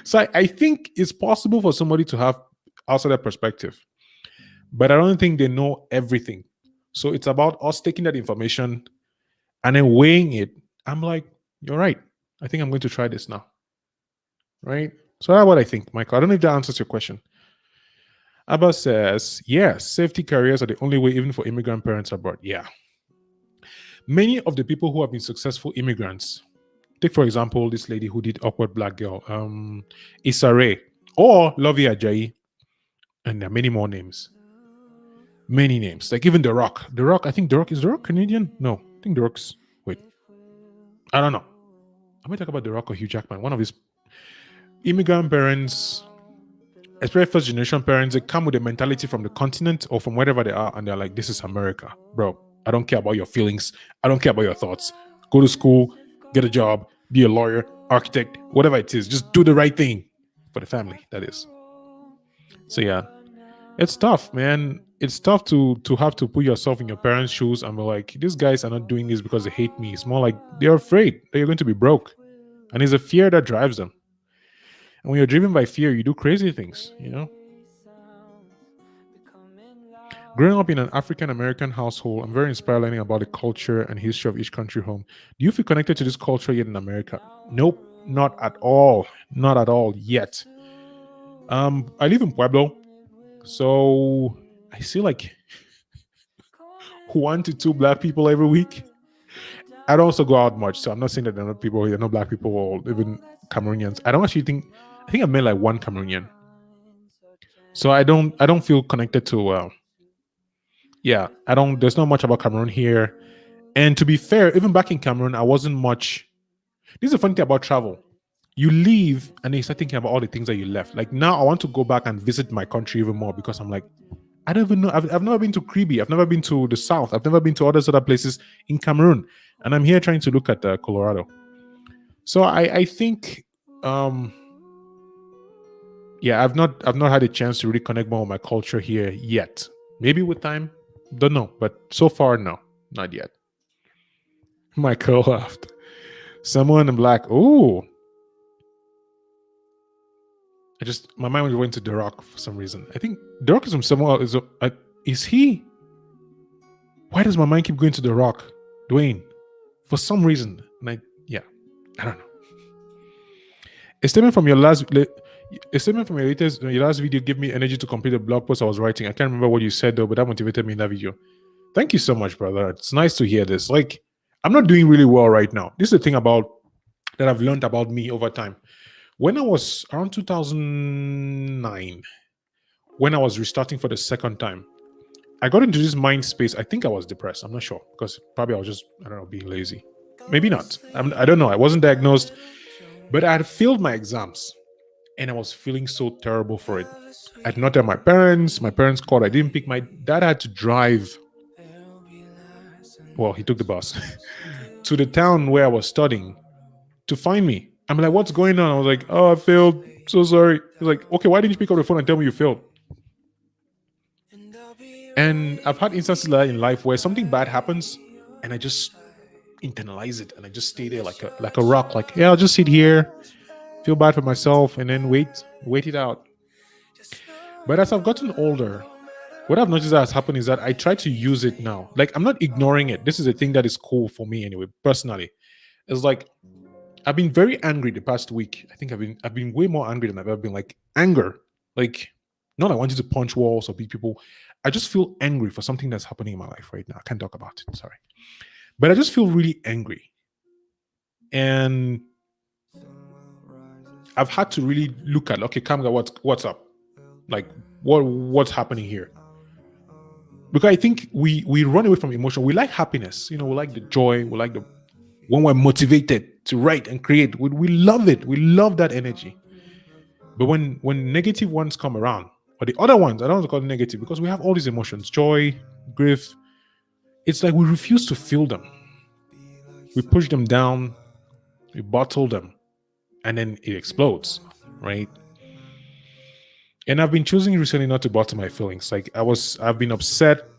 [SPEAKER 1] So I think it's possible for somebody to have outsider perspective, but I don't think they know everything. So it's about us taking that information and then weighing it. I'm like, you're right. I think I'm going to try this now. Right? So that's what I think, Michael. I don't know if that answers your question. Abba says, yes, safety careers are the only way, even for immigrant parents abroad. Yeah. Many of the people who have been successful immigrants, take for example this lady who did Awkward Black Girl, Issa Rae, or Lovey Ajayi, and there are many more names. Many names, like even The Rock. The Rock, I think The Rock is The Rock Canadian? No, I think The Rock's. Wait, I don't know. I might talk about The Rock or Hugh Jackman. One of his immigrant parents, especially first generation parents, they come with a mentality from the continent or from wherever they are, and they're like, "This is America, bro. I don't care about your feelings. I don't care about your thoughts. Go to school, get a job, be a lawyer, architect, whatever it is. Just do the right thing for the family." That is. So yeah, it's tough, man. It's tough to have to put yourself in your parents' shoes and be like, these guys are not doing this because they hate me. It's more like they're afraid that you're going to be broke, and it's a fear that drives them. And when you're driven by fear, you do crazy things. Growing up in an African American household, I'm very inspired learning about the culture and history of each country home. Do you feel connected to this culture yet in America? Nope, not at all. Not at all yet. I live in Pueblo, so I see like 1 to 2 black people every week. I don't also go out much, so I'm not saying that there are not people here, no black people or even Cameroonians. I don't actually think. I think I met like one Cameroonian, so I don't feel connected to. Yeah, I don't. There's not much about Cameroon here, and to be fair, even back in Cameroon, I wasn't much. This is the funny thing about travel. You leave and then you start thinking about all the things that you left. Like now, I want to go back and visit my country even more because I'm like, I don't even know. I've never been to Kribi. I've never been to the south. I've never been to other places in Cameroon, and I'm here trying to look at Colorado. So I think, yeah, I've not had a chance to really connect more with my culture here yet. Maybe with time, don't know. But so far, no, not yet. Michael laughed. Someone in black. Oh, my mind went to The Rock for some reason. I think The Rock is from somewhere. Is he? Why does my mind keep going to The Rock, Dwayne? For some reason, yeah, I don't know. A statement from your last video gave me energy to complete the blog post I was writing. I can't remember what you said though, but that motivated me in that video. Thank you so much, brother. It's nice to hear this. Like, I'm not doing really well right now. This is the thing that I've learned about me over time. When I was around 2009, when I was restarting for the second time, I got into this mind space. I think I was depressed. I'm not sure because probably I was just, I don't know, being lazy. Maybe not. I don't know. I wasn't diagnosed, but I had failed my exams and I was feeling so terrible for it. I did not tell my parents. My parents called. I didn't pick. My dad had to drive. Well, he took the bus to the town where I was studying to find me. I'm like, what's going on? I was like, oh, I failed. So sorry. He's like, okay, why didn't you pick up the phone and tell me you failed? And I've had instances like that in life where something bad happens and I just internalize it and I just stay there like a rock. Like, yeah, I'll just sit here, feel bad for myself, and then wait it out. But as I've gotten older, what I've noticed that has happened is that I try to use it now. Like, I'm not ignoring it. This is a thing that is cool for me anyway, personally. It's like I've been very angry the past week. I think I've been way more angry than I've ever been. Like anger, like not I want you to punch walls or beat people. I just feel angry for something that's happening in my life right now. I can't talk about it. Sorry, but I just feel really angry, and I've had to really look at, okay, Kamga, what's up? Like what's happening here? Because I think we run away from emotion. We like happiness, we like the joy, we when we're motivated to write and create, we love it. We love that energy. But when negative ones come around, or the other ones, I don't want to call them negative because we have all these emotions, joy, grief. It's like we refuse to feel them. We push them down, we bottle them, and then it explodes, right? And I've been choosing recently not to bottle my feelings. Like I've been upset.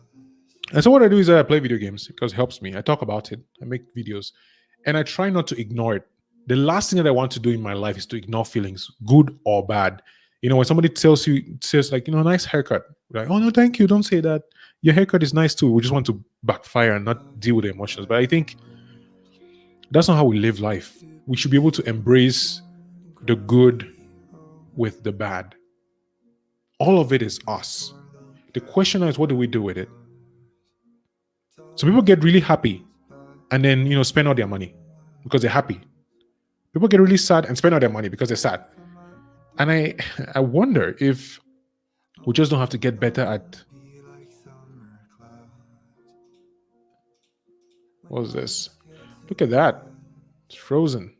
[SPEAKER 1] And so what I do is I play video games because it helps me. I talk about it, I make videos, and I try not to ignore it. The last thing that I want to do in my life is to ignore feelings, good or bad. When somebody says like, nice haircut, like, oh no, thank you, don't say that. Your haircut is nice too. We just want to backfire and not deal with the emotions. But I think that's not how we live life. We should be able to embrace the good with the bad. All of it is us. The question is, what do we do with it? So people get really happy and then, spend all their money because they're happy. People get really sad and spend all their money because they're sad. And I wonder if we just don't have to get better at... What's this? Look at that. It's frozen.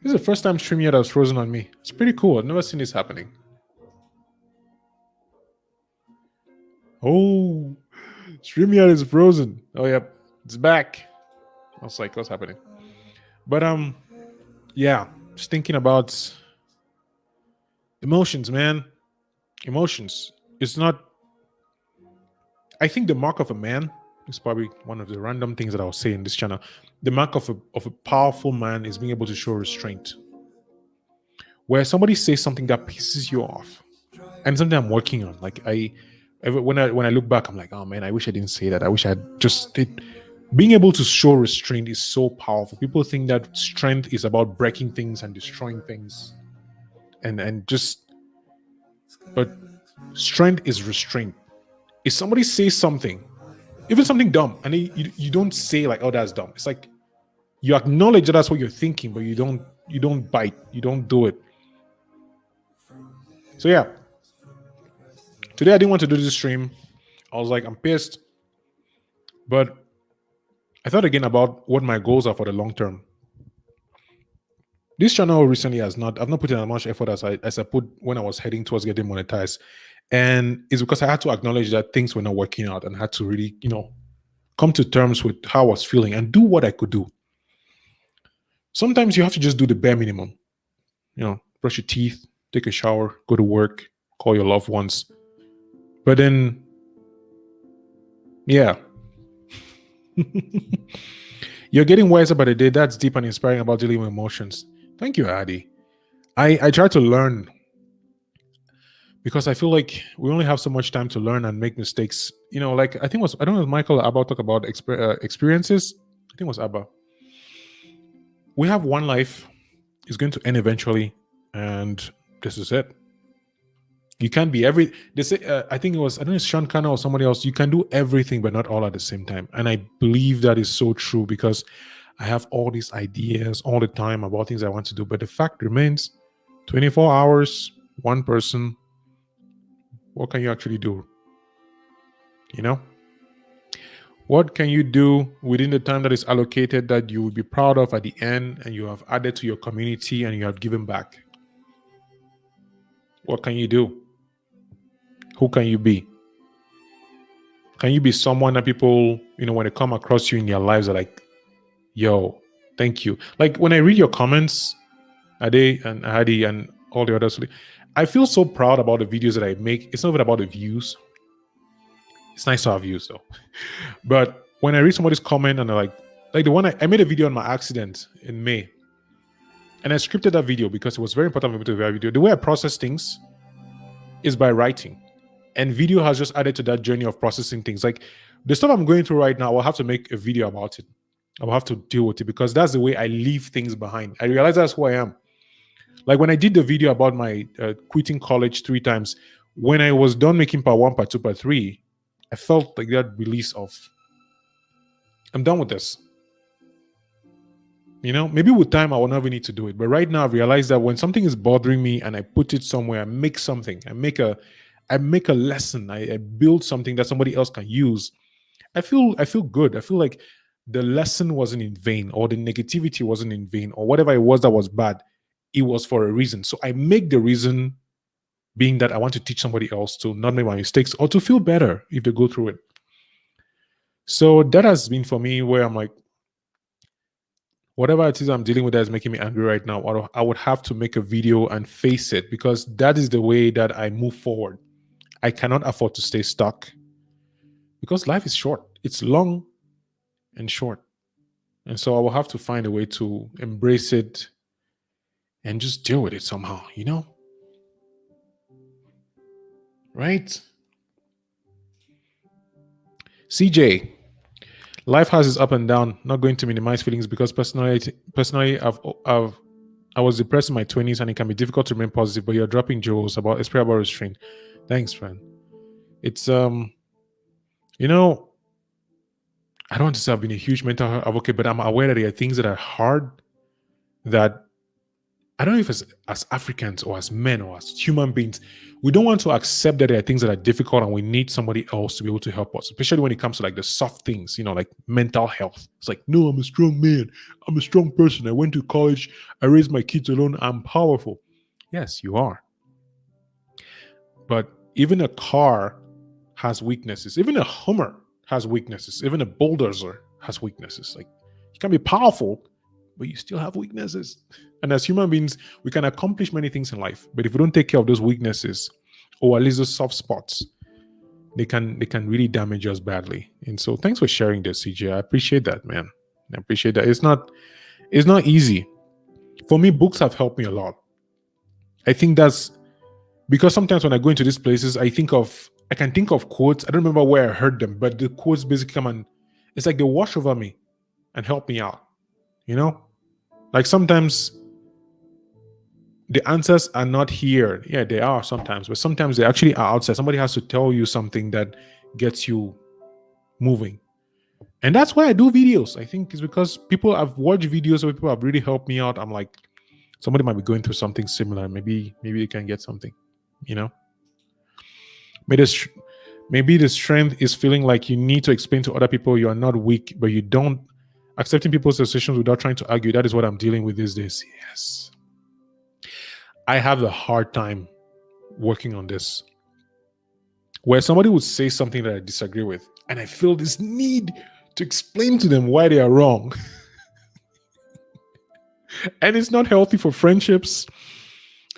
[SPEAKER 1] This is the first time StreamYard was frozen on me. It's pretty cool. I've never seen this happening. Oh, StreamYard is frozen. Oh, yep. It's back. I was like, what's happening? But, yeah. Just thinking about emotions, man. Emotions. It's not... I think the mark of a man is probably one of the random things that I'll say in this channel. The mark of a powerful man is being able to show restraint. Where somebody says something that pisses you off, and something I'm working on. Like when I look back, I'm like, oh man, I wish I didn't say that. I wish I just did. Being able to show restraint is so powerful. People think that strength is about breaking things and destroying things, but strength is restraint. If somebody says something, even something dumb, and you don't say like, oh, that's dumb. It's like you acknowledge that that's what you're thinking, but you don't bite, you don't do it. So yeah, today I didn't want to do this stream. I was like, I'm pissed, but I thought again about what my goals are for the long term. This channel recently I've not put in as much effort as I put when I was heading towards getting monetized. And it's because I had to acknowledge that things were not working out and had to really, come to terms with how I was feeling and do what I could do. Sometimes you have to just do the bare minimum. Brush your teeth, take a shower, go to work, call your loved ones. But then, yeah. You're getting wiser by the day. That's deep and inspiring about dealing with emotions. Thank you, Adi. I try to learn because I feel like we only have so much time to learn and make mistakes. Like I don't know if Michael Abba talk about experiences. I think it was Abba. We have one life. It's going to end eventually, and this is it. You can't be they say, I think it was, I don't know, it's Sean Kana or somebody else. You can do everything, but not all at the same time. And I believe that is so true because I have all these ideas all the time about things I want to do. But the fact remains, 24 hours, one person, what can you actually do? What can you do within the time that is allocated that you would be proud of at the end and you have added to your community and you have given back? What can you do? Who can you be? Can you be someone that people, when they come across you in their lives, are like, yo, thank you. Like when I read your comments, Ade and Hadi and all the others, I feel so proud about the videos that I make. It's not even about the views. It's nice to have views though. But when I read somebody's comment and they're like the one I made a video on my accident in May. And I scripted that video because it was very important for me to do that video. The way I process things is by writing. And video has just added to that journey of processing things. Like the stuff I'm going through right now, I'll have to make a video about it. I'll have to deal with it because that's the way I leave things behind. I realize that's who I am. Like when I did the video about my quitting college 3 times, when I was done making part 1, part 2, part 3, I felt like that release of, I'm done with this. Maybe with time I will never need to do it. But right now I've realized that when something is bothering me and I put it somewhere, I make something, I make a lesson, I build something that somebody else can use. I feel good. I feel like the lesson wasn't in vain, or the negativity wasn't in vain, or whatever it was that was bad. it was for a reason. So I make the reason being that I want to teach somebody else to not make my mistakes or to feel better if they go through it. So that has been for me where I'm like, whatever it is I'm dealing with that is making me angry right now, I would have to make a video and face it, because that is the way that I move forward. I cannot afford to stay stuck, because life is short. It's long and short. And so I will have to find a way to embrace it and just deal with it somehow, Right? CJ, life has its up and down. Not going to minimize feelings, because personally, I was depressed in my 20s, and it can be difficult to remain positive. But you're dropping jewels especially about restraint. Thanks, friend. It's I don't want to say I've been a huge mental health advocate, but I'm aware that there are things that are hard that I don't know if it's as Africans or as men or as human beings, we don't want to accept that there are things that are difficult and we need somebody else to be able to help us, especially when it comes to like the soft things, like mental health. It's like, no, I'm a strong man. I'm a strong person. I went to college. I raised my kids alone. I'm powerful. Yes, you are. But even a car has weaknesses. Even a Hummer has weaknesses. Even a bulldozer has weaknesses. Like, you can be powerful, but you still have weaknesses. And as human beings, we can accomplish many things in life, but if we don't take care of those weaknesses, or at least those soft spots, they can really damage us badly. And so thanks for sharing this, CJ. I appreciate that, man. I appreciate that. It's not easy. For me, books have helped me a lot. I think that's because sometimes when I go into these places, I can think of quotes. I don't remember where I heard them, but the quotes basically come and it's like they wash over me and help me out. Like sometimes the answers are not here. Yeah, they are sometimes, but sometimes they actually are outside. Somebody has to tell you something that gets you moving. And that's why I do videos. I think it's because people have watched videos where people have really helped me out. I'm like, somebody might be going through something similar. Maybe you can get something, Maybe the strength is feeling like you need to explain to other people you are not weak, but you don't. Accepting people's decisions without trying to argue. That is what I'm dealing with these days. Yes. I have a hard time working on this, where somebody would say something that I disagree with, and I feel this need to explain to them why they are wrong. And it's not healthy for friendships.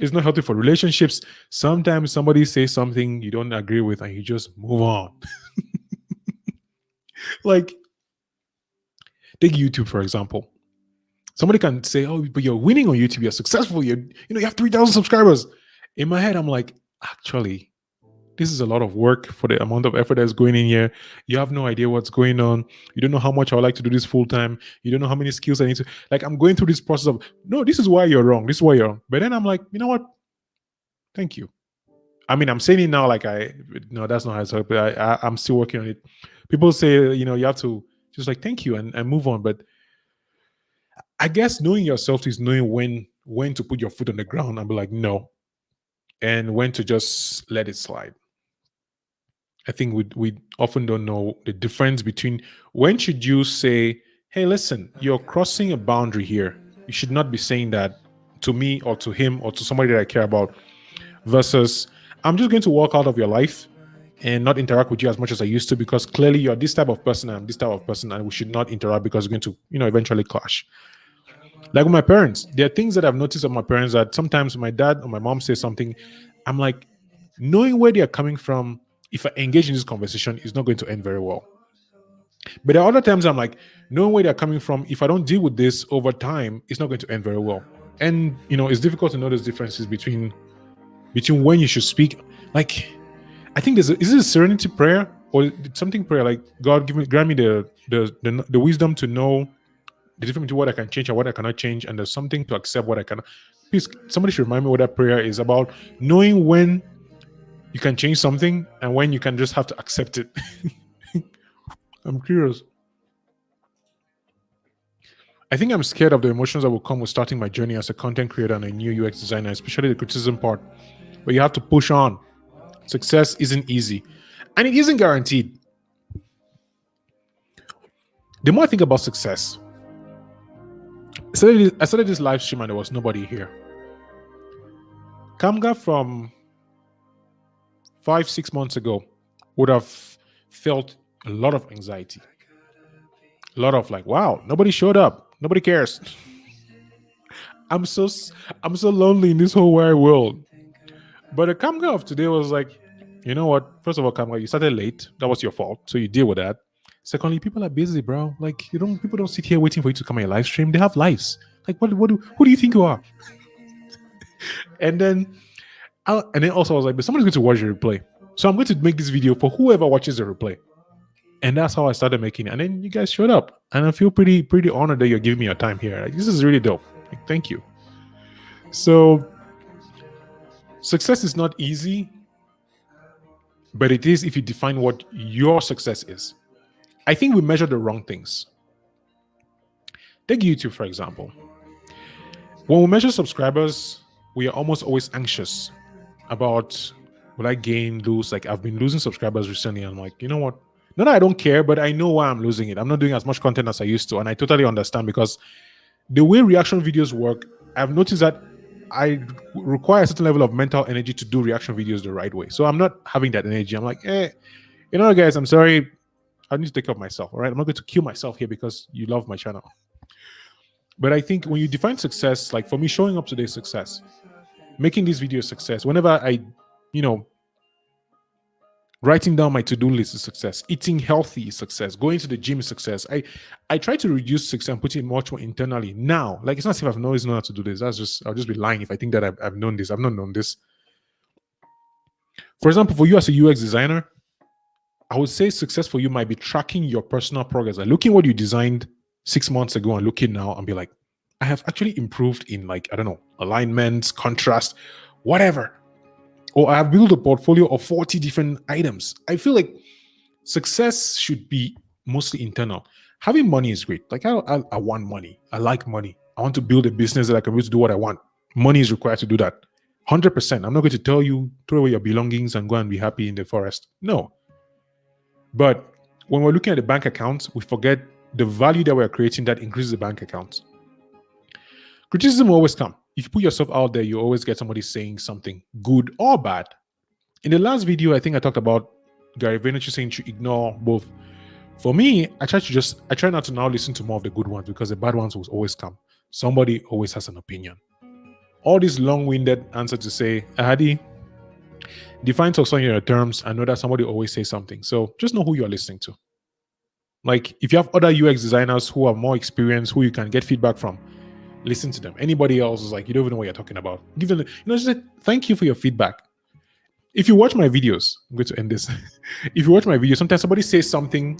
[SPEAKER 1] It's not healthy for relationships. Sometimes somebody says something you don't agree with and you just move on. Like, take YouTube, for example. Somebody can say, oh, but you're winning on YouTube. You're successful. You have 3,000 subscribers. In my head, I'm like, actually, this is a lot of work for the amount of effort that's going in here. You have no idea what's going on. You don't know how much I would like to do this full time. You don't know how many skills I need to. Like, I'm going through this process of, no, this is why you're wrong. This is why you're wrong. But then I'm like, you know what? Thank you. I mean, I'm saying it now like no, that's not how it's but I'm still working on it. People say, you have to just like, thank you and move on. But I guess knowing yourself is knowing when to put your foot on the ground and be like, no, and when to just let it slide. I think we often don't know the difference between when should you say, hey, listen, you're crossing a boundary here. You should not be saying that to me or to him or to somebody that I care about, versus I'm just going to walk out of your life and not interact with you as much as I used to, because clearly you're this type of person and I'm this type of person, and we should not interact because we're going to, eventually clash. Like with my parents, there are things that I've noticed of my parents that sometimes my dad or my mom says something, I'm like, knowing where they are coming from, if I engage in this conversation, it's not going to end very well. But there are other times I'm like, knowing where they're coming from, if I don't deal with this over time, it's not going to end very well. And it's difficult to know those differences between when you should speak. Like, I think is it a serenity prayer or something prayer? Like, God grant me the wisdom to know the difference between what I can change and what I cannot change, and there's something to accept what I cannot. Please, somebody should remind me what that prayer is about. Knowing when you can change something and when you can just have to accept it. I'm curious. I think I'm scared of the emotions that will come with starting my journey as a content creator and a new UX designer, especially the criticism part. But you have to push on. Success isn't easy, and it isn't guaranteed. The more I think about success, I started this live stream and there was nobody here. Kamga from 5, 6 months ago would have felt a lot of anxiety, a lot of like, wow, nobody showed up, nobody cares. I'm so I'm so lonely in this whole wide world. But the Kamga of today was like, you know what? First of all, Kamga, you started late. That was your fault. So you deal with that. Secondly, people are busy, bro. Like people don't sit here waiting for you to come on your live stream. They have lives. Like who do you think you are? And then also I was like, but somebody's going to watch the replay. So I'm going to make this video for whoever watches the replay. And that's how I started making it. And then you guys showed up. And I feel pretty honored that you're giving me your time here. Like, this is really dope. Like, thank you. So success is not easy, but it is if you define what your success is. I think we measure the wrong things. Take YouTube, for example. When we measure subscribers, we are almost always anxious about, will I gain, lose? Like, I've been losing subscribers recently. I'm like, you know what? Not that I don't care, but I know why I'm losing it. I'm not doing as much content as I used to. And I totally understand, because the way reaction videos work, I've noticed that I require a certain level of mental energy to do reaction videos the right way. So I'm not having that energy. I'm like, you know, guys, I'm sorry. I need to take care of myself. All right. I'm not going to kill myself here because you love my channel. But I think when you define success, like for me, showing up today is success. Making these videos success. Whenever I, writing down my to-do list is success. Eating healthy is success. Going to the gym is success. I try to reduce success and put it much more internally now. Like, it's not as if I've always known how to do this. I'll just be lying if I think that I've known this. I've not known this. For example, for you as a UX designer, I would say success for you might be tracking your personal progress. Like looking what you designed 6 months ago and looking now and be like, I have actually improved in, like, I don't know, alignments, contrast, whatever. Or I have built a portfolio of 40 different items. I feel like success should be mostly internal. Having money is great. Like, I want money. I like money. I want to build a business that I can use to do what I want. Money is required to do that. 100%. I'm not going to tell you, throw away your belongings and go and be happy in the forest. No. But when we're looking at the bank accounts, we forget the value that we're creating that increases the bank accounts. Criticism will always come. If you put yourself out there, you always get somebody saying something good or bad. In the last video, I think I talked about Gary Vaynerchuk saying to ignore both. For me, I try not to now listen to more of the good ones, because the bad ones will always come. Somebody always has an opinion. All this long-winded answer to say, Ahadi, define success on your terms and know that somebody always says something. So just know who you're listening to. Like, if you have other UX designers who have more experience, who you can get feedback from, listen to them. Anybody else is like, you don't even know what you're talking about. Give them, just say, thank you for your feedback. If you watch my videos, I'm going to end this. If you watch my videos, sometimes somebody says something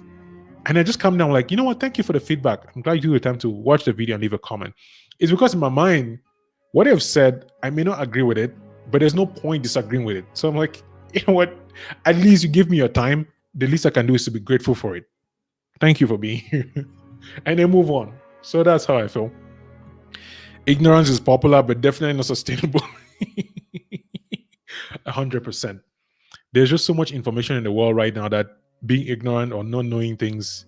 [SPEAKER 1] and I just come down like, you know what? Thank you for the feedback. I'm glad you took the time to watch the video and leave a comment. It's because in my mind, what they've said, I may not agree with it, but there's no point disagreeing with it. So I'm like, you know what? At least you give me your time. The least I can do is to be grateful for it. Thank you for being here. And then move on. So that's how I feel. Ignorance is popular, but definitely not sustainable. 100%. There's just so much information in the world right now that being ignorant or not knowing things,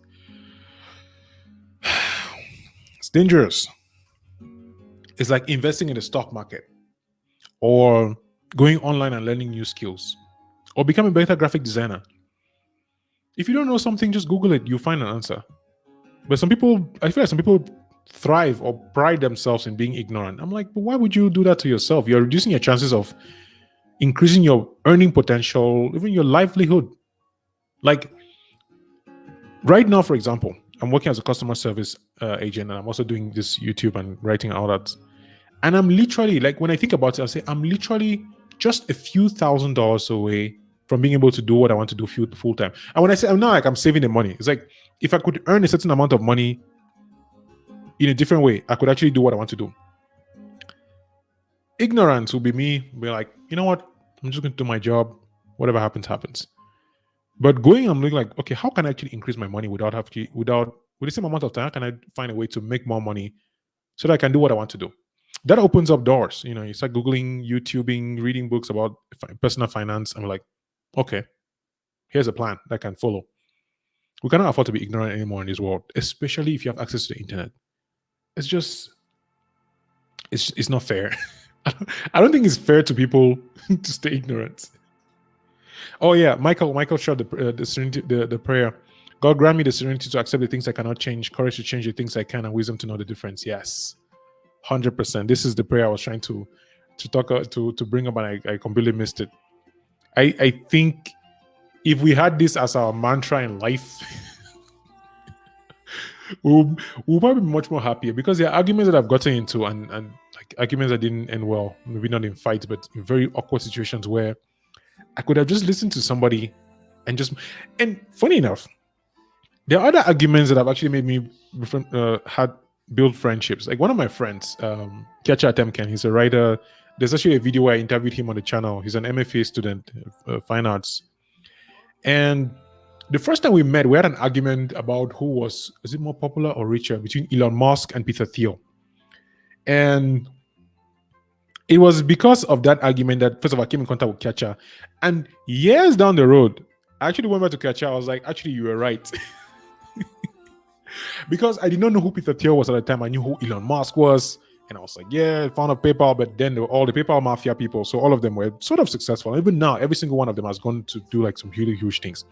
[SPEAKER 1] it's dangerous. It's like investing in the stock market, or going online and learning new skills, or becoming a better graphic designer. If you don't know something, just Google it. You'll find an answer. But I feel like some people thrive or pride themselves in being ignorant. I'm like, but why would you do that to yourself? You're reducing your chances of increasing your earning potential, even your livelihood. Like right now, for example, I'm working as a customer service agent, and I'm also doing this YouTube and writing all that. And I'm literally, like, when I think about it, I'll say I'm literally just a few $1,000s away from being able to do what I want to do full time. And when I say I'm not like I'm saving the money, it's like if I could earn a certain amount of money in a different way, I could actually do what I want to do. Ignorance will be me, be like, you know what? I'm just going to do my job. Whatever happens, happens. But I'm looking like, okay, how can I actually increase my money with the same amount of time? How can I find a way to make more money so that I can do what I want to do? That opens up doors. You start Googling, YouTubing, reading books about personal finance. I'm like, okay, here's a plan that I can follow. We cannot afford to be ignorant anymore in this world, especially if you have access to the internet. It's not fair. I don't think it's fair to people to stay ignorant. Oh yeah, Michael shot the serenity, the prayer. God grant me the serenity to accept the things I cannot change, courage to change the things I can, and wisdom to know the difference. Yes, 100%. This is the prayer I was trying to talk to bring up, and I completely missed it. I think if we had this as our mantra in life, we'll probably be much more happier, because there are arguments that I've gotten into, and like arguments that didn't end well, maybe not in fights, but in very awkward situations where I could have just listened to somebody and just. And funny enough, there are other arguments that have actually made me had build friendships. Like one of my friends, Tchassa, he's a writer. There's actually a video where I interviewed him on the channel. He's an MFA student, fine arts. And the first time we met, we had an argument about who was it more popular or richer between Elon Musk and Peter Thiel. And it was because of that argument that first of all I came in contact with Tchassa. And years down the road, I actually went back to Tchassa. I was like, actually, you were right. Because I did not know who Peter Thiel was at the time. I knew who Elon Musk was. And I was like, yeah, found a PayPal, but then there were all the PayPal mafia people. So all of them were sort of successful. Even now, every single one of them has gone to do like some really huge things.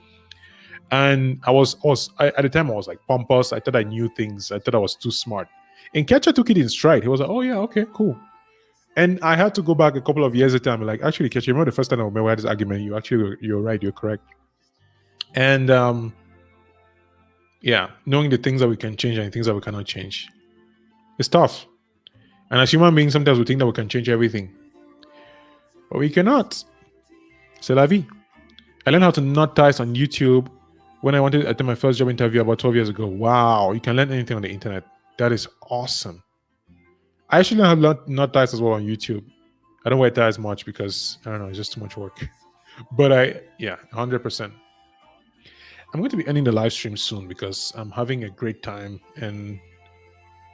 [SPEAKER 1] And I at the time I was like pompous. I thought I knew things. I thought I was too smart. And Tchassa took it in stride. He was like, oh yeah, okay, cool. And I had to go back a couple of years later and be like, actually, Tchassa, remember the first time we had this argument? You're right, you're correct. And yeah, knowing the things that we can change and the things that we cannot change. It's tough. And as human beings, sometimes we think that we can change everything. But we cannot. C'est la vie. I learned how to knot ties on YouTube when I wanted to attend my first job interview about 12 years ago. Wow, you can learn anything on the internet. That is awesome. I actually have learned knot ties as well on YouTube. I don't wear ties much because, I don't know, it's just too much work. But 100%. I'm going to be ending the live stream soon because I'm having a great time and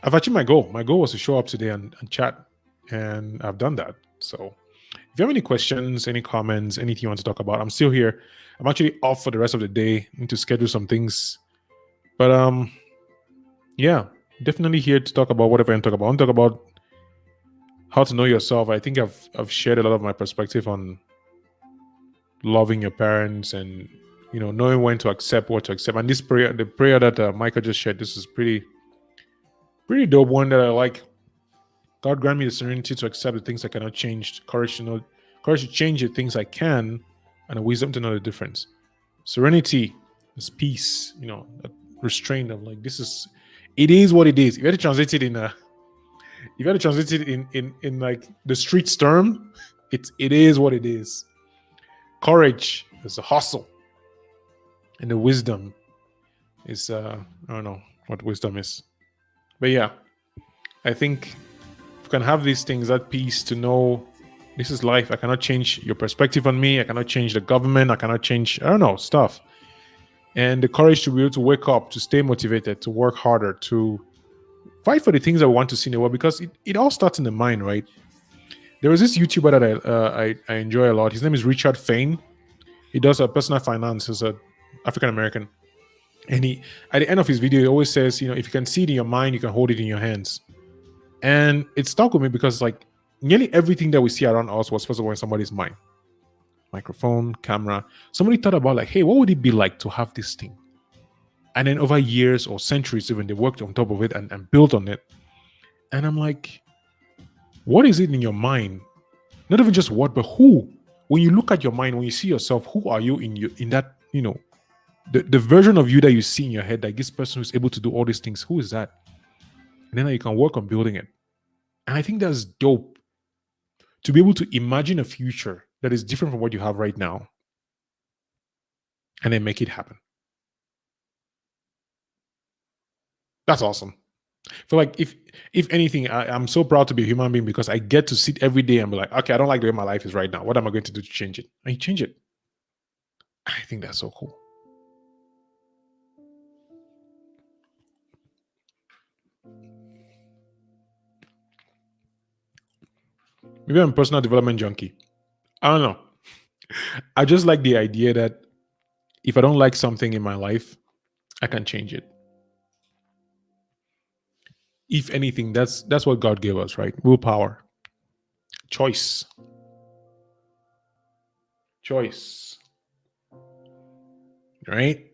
[SPEAKER 1] I've achieved my goal. My goal was to show up today and chat, and I've done that. So if you have any questions, any comments, anything you want to talk about, I'm still here. I'm actually off for the rest of the day. I need to schedule some things. But yeah, definitely here to talk about whatever I want to talk about. I want to talk about how to know yourself. I think I've shared a lot of my perspective on loving your parents and knowing when to accept, what to accept. And this prayer, the prayer that Michael just shared, this is pretty dope one that I like. God grant me the serenity to accept the things I cannot change, courage to change the things I can, and a wisdom to know the difference. Serenity is peace, that restraint of like it is what it is. If you had to translate it in like the streets term, it is what it is. Courage is a hustle, and the wisdom is I don't know what wisdom is, but yeah, I think if you can have these things, that peace to know this is life. I cannot change your perspective on me. I cannot change the government. I cannot change stuff. And the courage to be able to wake up, to stay motivated, to work harder, to fight for the things I want to see in the world, because it all starts in the mind, right? There was this YouTuber that I enjoy a lot. His name is Richard Fain. He does a personal finance. He's an African American. And he, at the end of his video, he always says, if you can see it in your mind, you can hold it in your hands. And it stuck with me because like nearly everything that we see around us was first of all in somebody's mind. Microphone, camera. Somebody thought about like, hey, what would it be like to have this thing? And then over years or centuries even, they worked on top of it and built on it. And I'm like, what is it in your mind? Not even just what, but who? When you look at your mind, when you see yourself, who are you in that, the version of you that you see in your head, like this person who's able to do all these things, who is that? And then you can work on building it. And I think that's dope to be able to imagine a future that is different from what you have right now and then make it happen. That's awesome. I feel like if anything, I'm so proud to be a human being because I get to sit every day and be like, okay, I don't like the way my life is right now. What am I going to do to change it? And you change it. I think that's so cool. Maybe I'm a personal development junkie. I don't know. I just like the idea that if I don't like something in my life, I can change it. If anything, that's what God gave us, right? Willpower. Choice. Choice. Right?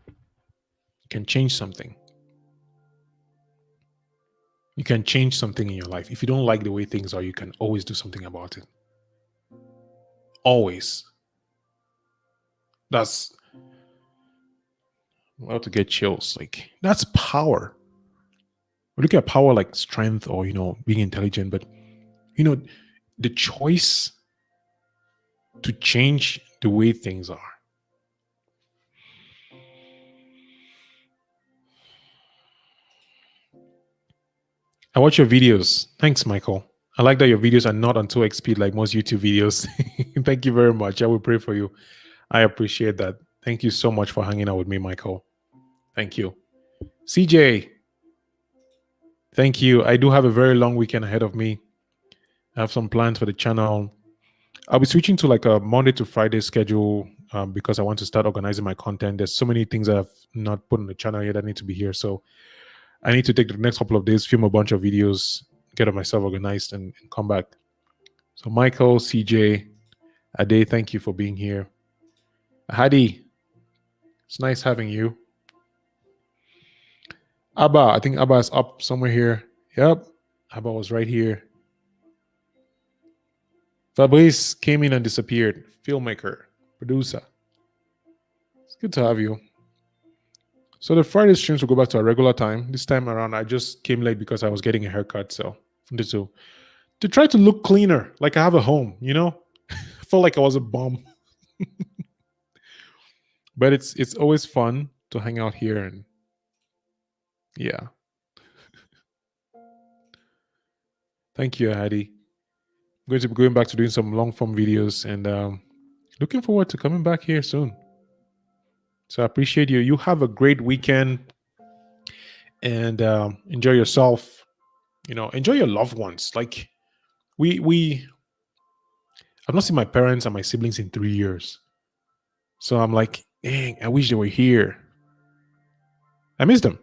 [SPEAKER 1] You can change something. You can change something in your life. If you don't like the way things are, you can always do something about it. Always. That's about to get chills. Like, that's power. We look at power like strength or, being intelligent, but, the choice to change the way things are. I watch your videos. Thanks, Michael. I like that your videos are not on 2x speed like most YouTube videos. Thank you very much. I will pray for you. I appreciate that. Thank you so much for hanging out with me, Michael. Thank you. CJ, thank you. I do have a very long weekend ahead of me. I have some plans for the channel. I'll be switching to like a Monday to Friday schedule because I want to start organizing my content. There's so many things I've not put on the channel yet that need to be here. So I need to take the next couple of days, film a bunch of videos, get myself organized, and come back. So Michael, CJ, Ade, thank you for being here. Hadi, it's nice having you. Abba, I think Abba is up somewhere here. Yep, Abba was right here. Fabrice came in and disappeared. Filmmaker, producer. It's good to have you. So the Friday streams will go back to our regular time. This time around, I just came late because I was getting a haircut. So I wanted to try to look cleaner, like I have a home, I felt like I was a bum. But it's always fun to hang out here, and yeah. Thank you, Hadi. I'm going to be going back to doing some long form videos, and looking forward to coming back here soon. So I appreciate you. You have a great weekend, and enjoy yourself. Enjoy your loved ones. Like I've not seen my parents and my siblings in 3 years. So I'm like, dang, I wish they were here. I miss them.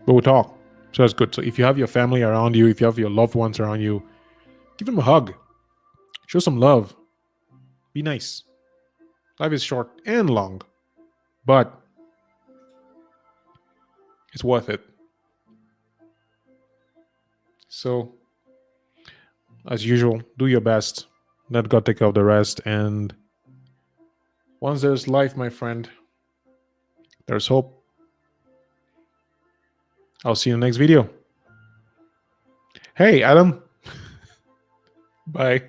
[SPEAKER 1] But we'll talk. So that's good. So if you have your family around you, if you have your loved ones around you, give them a hug. Show some love. Be nice. Life is short and long, but it's worth it. So, as usual, do your best. Let God take care of the rest. And once there's life, my friend, there's hope. I'll see you in the next video. Hey, Adam. Bye.